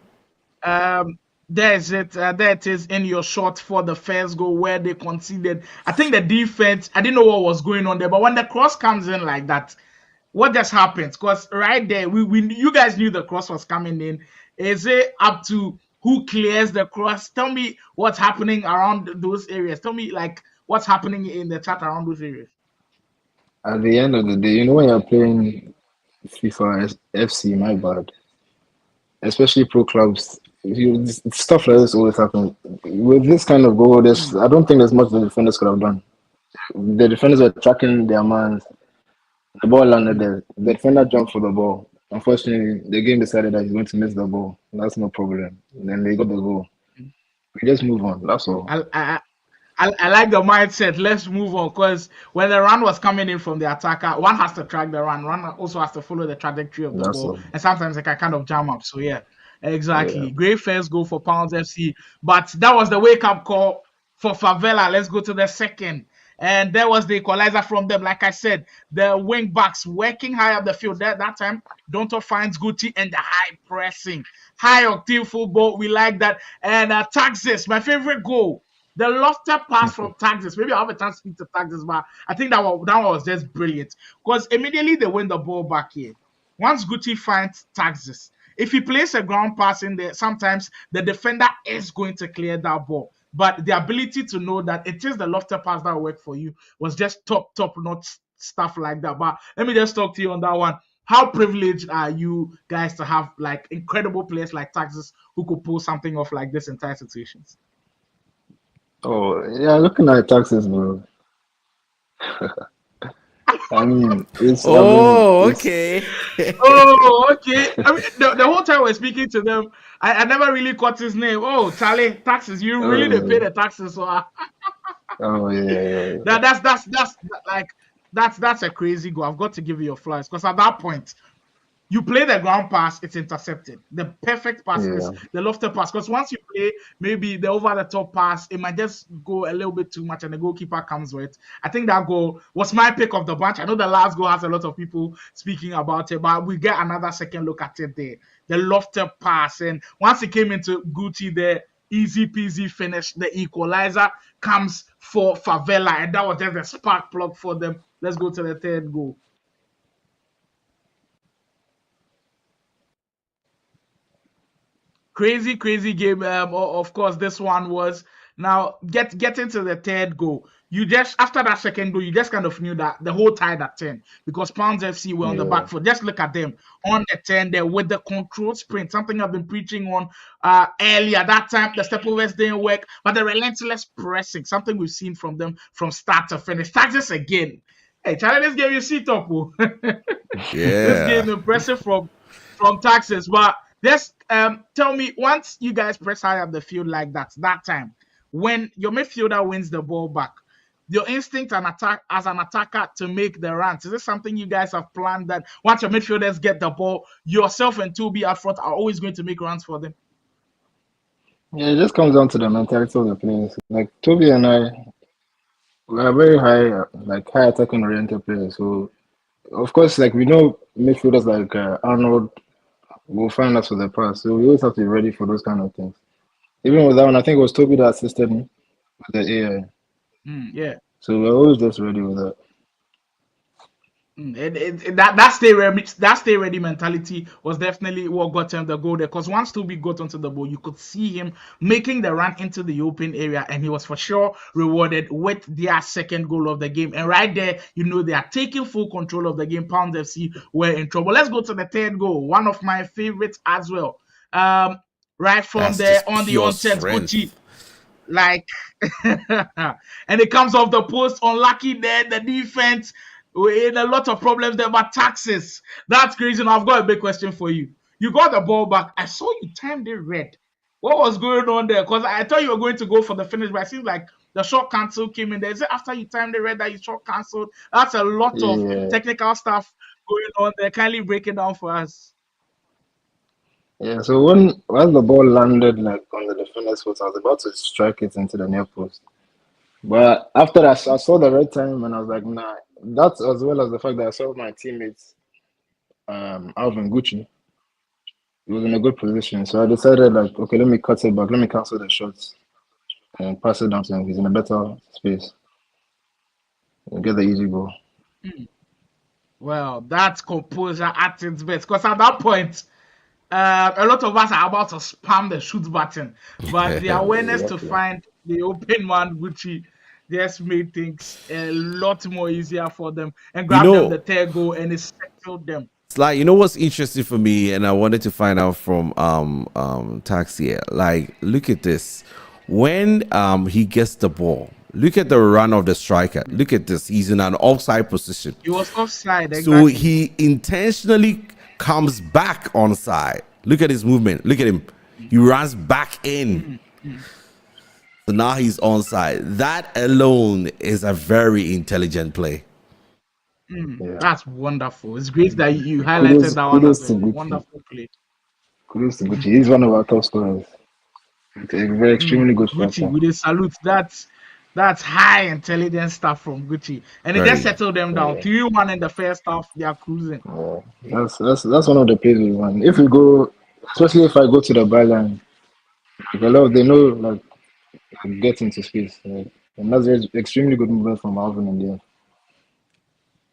there's it. There it is in your shot for the first goal where they conceded. I think the defense, I didn't know what was going on there, but when the cross comes in like that, what just happens? Because right there, you guys knew the cross was coming in. Is it up to who clears the cross? Tell me what's happening around those areas. Tell me like what's happening in the chat around those areas. At the end of the day, you know when you're playing FIFA FC, my bad, especially pro clubs, stuff like this always happens. With this kind of goal, I don't think there's much the defenders could have done. The defenders were tracking their man. The ball landed there. The defender jumped for the ball. Unfortunately, the game decided that he's going to miss the ball. That's no problem. And then they got the goal. We just move on. That's all. I like the mindset. Let's move on because when the run was coming in from the attacker, one has to track the run. One also has to follow the trajectory of the That's ball, all. and sometimes they can kind of jam up. So yeah, exactly. Yeah. Great first goal for Pounds FC, but that was the wake up call for Favela. Let's go to the second. And there was the equalizer from them. Like I said, the wing backs working high up the field. That time, Donto finds Gucci and the high pressing, high octane football. We like that. And Taxis, my favorite goal. The lofted pass from Taxis. Maybe I'll have a chance to speak to Taxis, but I think that one was just brilliant. Because immediately they win the ball back here. Once Gucci finds Taxis, if he plays a ground pass in there, sometimes the defender is going to clear that ball. But the ability to know that it is the lofted pass that will work for you was just top notch stuff like that. But let me just talk to you on that one. How privileged are you guys to have like incredible players like Taxis who could pull something off like this in tight situations? Oh, yeah, looking at taxes, bro. I mean, Okay. Oh, okay. I mean, the whole time we're speaking to them, I never really caught his name. Oh, Charlie, taxes. You really didn't pay the taxes, so yeah. that's a crazy goal. I've got to give you your flowers because at that point, you play the ground pass, it's intercepted. The perfect pass is the lofted pass. Because once you play maybe the over the top pass, it might just go a little bit too much and the goalkeeper comes with. I think that goal was my pick of the bunch. I know the last goal has a lot of people speaking about it, but we get another second look at it there. The lofted pass. And once it came into Gucci there, easy peasy finish. The equalizer comes for Favela, and that was just a spark plug for them. Let's go to the third goal. Crazy game. Of course, this one was now getting to the third goal. You just after that second goal, you just kind of knew that the whole tied at 10 because Pounds FC were on the back foot. Just look at them on the 10 there with the controlled sprint, something I've been preaching on earlier. That time the stepovers didn't work, but the relentless pressing, something we've seen from them from start to finish. Taxes again. Hey, Charlie, this game you see top. This game impressive from Taxes, but just tell me, once you guys press high up the field like that time, when your midfielder wins the ball back, your instinct and attack as an attacker to make the runs, is this something you guys have planned that once your midfielders get the ball, yourself and Toby up front are always going to make runs for them? Yeah, it just comes down to the mentality of the players. Like Toby and I, we are very high attacking oriented players. So of course, like we know midfielders like Arnold will find us with the pass. So we always have to be ready for those kind of things. Even with that one, I think it was Toby that assisted me with the AI. Yeah. So we're always just ready with that. That stay ready mentality was definitely what got him the goal there. Because once Toby got onto the ball, you could see him making the run into the open area, and he was for sure rewarded with their second goal of the game. And right there, you know they are taking full control of the game. Pounds FC were in trouble. Let's go to the third goal, one of my favorites as well. Right from there on the onset, Gucci. Like, and it comes off the post, unlucky there. The defense we're in a lot of problems there, but Taxes. That's crazy. Now I've got a big question for you. You got the ball back. I saw you timed it red. What was going on there? Because I thought you were going to go for the finish, but it seems like the shot cancel came in there. Is it after you timed it red that you shot canceled? That's a lot of technical stuff going on there. Kindly break it down for us. Yeah, so when the ball landed like on the defender's foot, I was about to strike it into the near post. But after that, I saw the red time and I was like, nah. That's as well as the fact that I saw my teammates, Alvin Gucci. He was in a good position. So I decided like, okay, let me cut it back. Let me cancel the shots and pass it down to him. He's in a better space. And get the easy goal. Well, that's composure at its best. Because at that point, a lot of us are about to spam the shoot button. But the awareness to find the open man, Gucci, just made things a lot more easier for them and grab them the third goal and it settled them. It's like, you know what's interesting for me, and I wanted to find out from Taxi. Like, look at this. When he gets the ball, Look at the run of the striker. Look at this. He's in an offside position. He was offside. So Exactly. he intentionally comes back onside. Look at his movement. Look at him. He runs back in. So now he's onside. That alone is a very intelligent play. That's wonderful. It's great that you highlighted that one as a Gucci. wonderful play. Kudos to Gucci. He's one of our top scorers. It's a very extremely good Gucci, striker. with a salute. That's high intelligence stuff from Gucci, and it Very. just settled them down. 3-1 in the first half. They are cruising. That's one of the plays we won. If we go, especially if I go to the byline, like a lot, they know like get into space, like, and that's extremely good movement from Alvin in there.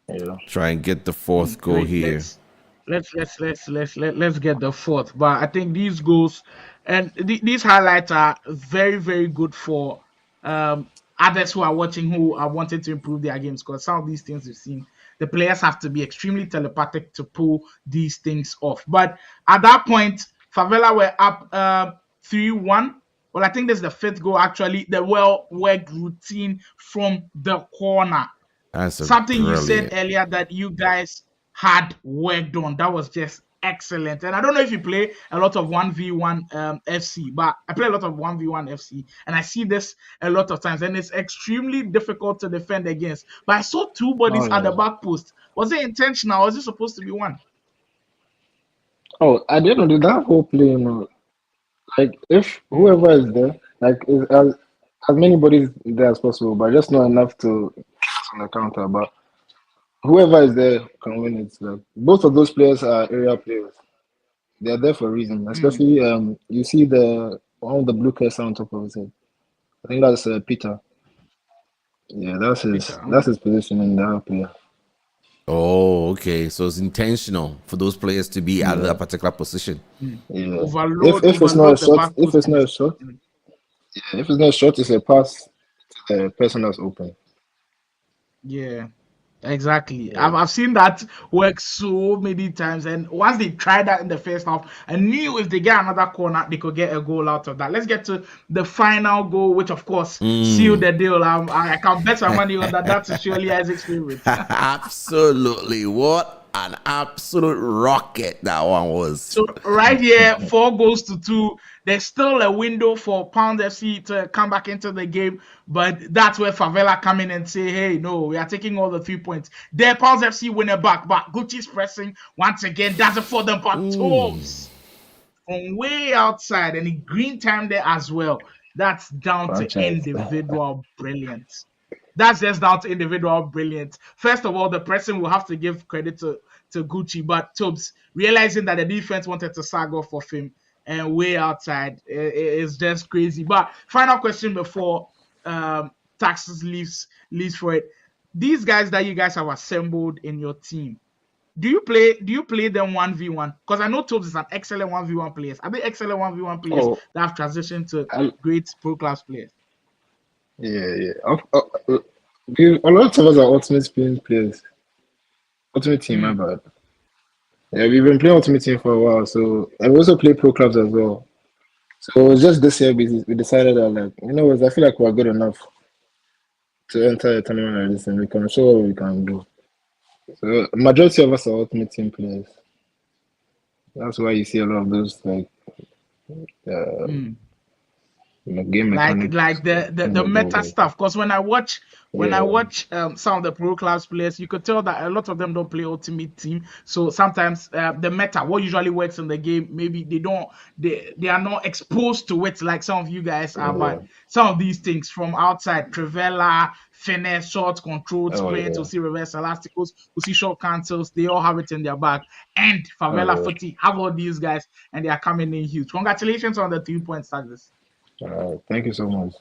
Yeah. Try and get the fourth goal Wait, here. Let's get the fourth. But I think these goals and these highlights are very, very good for others who are watching, who are wanting to improve their games, because some of these things we've seen, the players have to be extremely telepathic to pull these things off. But at that point, Favela were up 3-1. Well, I think this is the fifth goal actually. The well-worked routine from the corner. That's Something you brilliant. said earlier that you guys had worked on. That was just excellent. And I don't know if you play a lot of 1v1 FC, but I play a lot of 1v1 FC, and I see this a lot of times, and it's extremely difficult to defend against. But I saw two bodies at the back post. Was it intentional, or was it supposed to be one? Oh, I didn't do that whole play, you know. Like if whoever is there, like is as many bodies there as possible, but just not enough to on the counter. But whoever is there can win it. Like both of those players are area players. They are there for a reason. Especially you see the one with the blue curse on top of his head. I think that's Peter. Yeah, that's his position in the player. Oh, okay. So it's intentional for those players to be at that particular position. Yeah. Overload, If it's not a overload the shot, back if post. it's not a shot, yeah, if it's not a shot, it's a pass to the person that's open. Yeah, exactly. I've seen that work so many times, and once they tried that in the first half, I knew if they get another corner, they could get a goal out of that. Let's get to the final goal, which of course sealed the deal. I can bet my money on that. That's surely Isaac's favorite. Absolutely. What an absolute rocket that one was. So right here, 4 goals to 2. There's still a window for Pound FC to come back into the game, but that's where Favela come in and say, hey, no, we are taking all the 3 points. There, Pound FC win it back, but Gucci's pressing once again, does it for them, but Tobes from way outside, and he green time there as well. That's down to individual brilliance. That's just down to individual brilliance. First of all, the pressing will have to give credit to Gucci, but Tobes realizing that the defense wanted to sag off of him and way outside is just crazy. But final question before Taxes leaves for it. These guys that you guys have assembled in your team, do you play them 1v1? Because I know Tobes is an excellent 1v1 player. Are they excellent 1v1 players that have transitioned to great pro class players? Yeah. A lot of us are ultimate team players. Ultimate team, my bad. Yeah, we've been playing ultimate team for a while, so and we also play pro clubs as well. So it's just this year we decided that, like, you know what, I feel like we're good enough to enter a tournament like this, and we can show what we can do. So majority of us are ultimate team players. That's why you see a lot of those like game mechanics, like the meta stuff. Because when I watch some of the pro class players, you could tell that a lot of them don't play ultimate team. So sometimes the meta, what usually works in the game, maybe they are not exposed to it like some of you guys are. But some of these things from outside, Trivella, finesse, short control, sprint, we'll see reverse elasticals, we'll see short cancels, they all have it in their bag. And Favela Footy have all these guys, and they are coming in huge. Congratulations on the 3-point success. Thank you so much.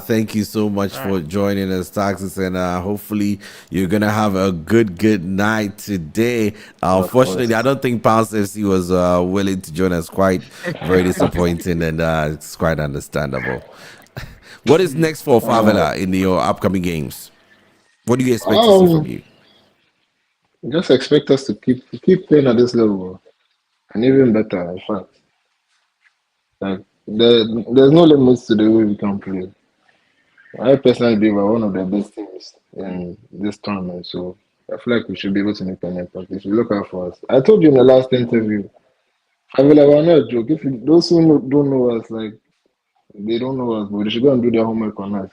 Thank you so much for joining us, Taxes, and hopefully you're gonna have a good night today. Unfortunately, I don't think Pounds FC was willing to join us. Quite very disappointing, and it's quite understandable. What is next for Favela in your upcoming games? What do you expect to see from you? Just expect us to keep playing at this level, and even better, in fact. Like there's no limits to the way we can play. I personally believe we're one of the best teams in this tournament, so I feel like we should be able to make an impact. If you look out for us, I told you in the last interview, I will like, we're not a joke. If you, those who don't know us, like they don't know us, but they should go and do their homework on us.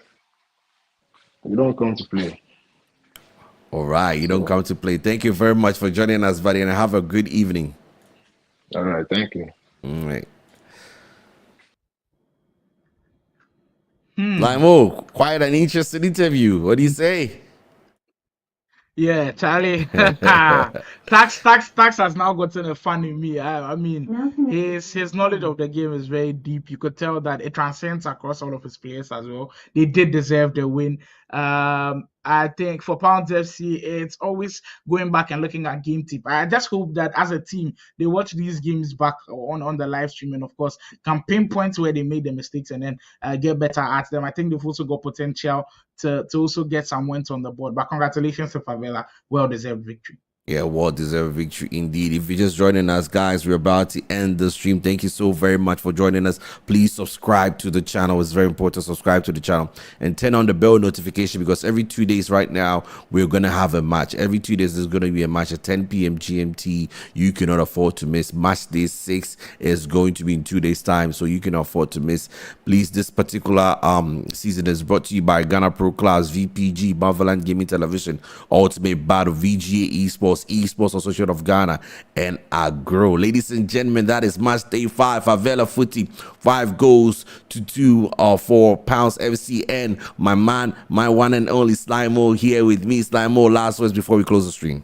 We don't come to play. All right, you don't come to play. Thank you very much for joining us, buddy, and have a good evening. All right, thank you. All right. Limo, quite an interesting interview. What do you say? Yeah, Charlie. Tax has now gotten a fan in me. I mean, his knowledge of the game is very deep. You could tell that it transcends across all of his players as well. They did deserve the win. I think for Pounds FC, it's always going back and looking at game tip. I just hope that as a team, they watch these games back on the live stream and, of course, can pinpoint where they made the mistakes and then get better at them. I think they've also got potential to also get some wins on the board. But congratulations to Favela. Well-deserved victory. Yeah, well-deserved victory indeed. If you're just joining us, guys, we're about to end the stream. Thank you so very much for joining us. Please subscribe to the channel. It's very important to subscribe to the channel and turn on the bell notification, because every 2 days right now, we're going to have a match. Every 2 days, there's going to be a match at 10 p.m. GMT. You cannot afford to miss. Matchday 6 is going to be in 2 days' time, so you cannot afford to miss. Please, this particular season is brought to you by Ghana Pro Class, VPG, Marvel Gaming Television, Ultimate Battle, VGA Esports, Esports Association of Ghana, and Agro. Ladies and gentlemen, that is match day 5. Favela Footy, 5 goals to 2 for Pounds FC, and my man, my one and only Slimo here with me. Slimo, last words before we close the stream.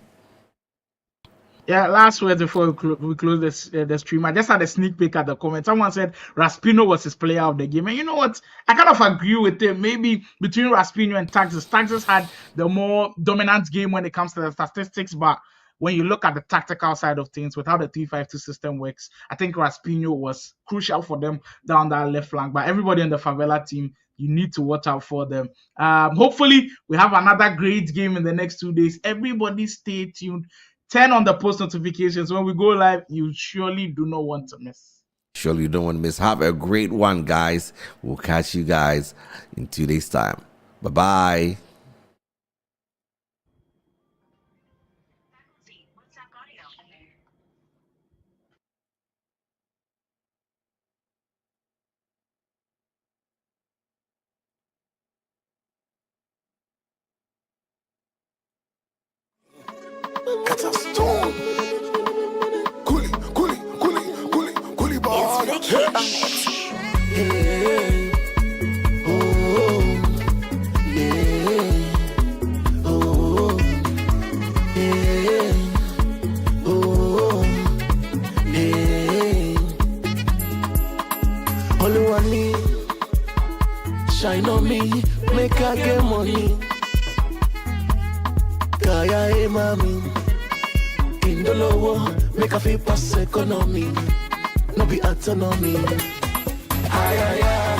Yeah, last words before we close the stream. I just had a sneak peek at the comment. Someone said Raspino was his player of the game. And you know what? I kind of agree with him. Maybe between Raspino and Taxes had the more dominant game when it comes to the statistics. But when you look at the tactical side of things, with how the 3-5-2 system works, I think Raspino was crucial for them down that left flank. But everybody in the Favela team, you need to watch out for them. Hopefully, we have another great game in the next 2 days. Everybody stay tuned. Turn on the post notifications. When we go live, you surely do not want to miss. Surely you don't want to miss. Have a great one, guys. We'll catch you guys in 2 days' time. Bye-bye. Catch a storm. Coolie ball. Yeah. Oh, yeah. Oh, yeah. Oh, yeah. Only one me, shine on me, make I get money. Kaya mami, in the lower, make a feel pass economy, no be autonomy. Ay, ay, ay.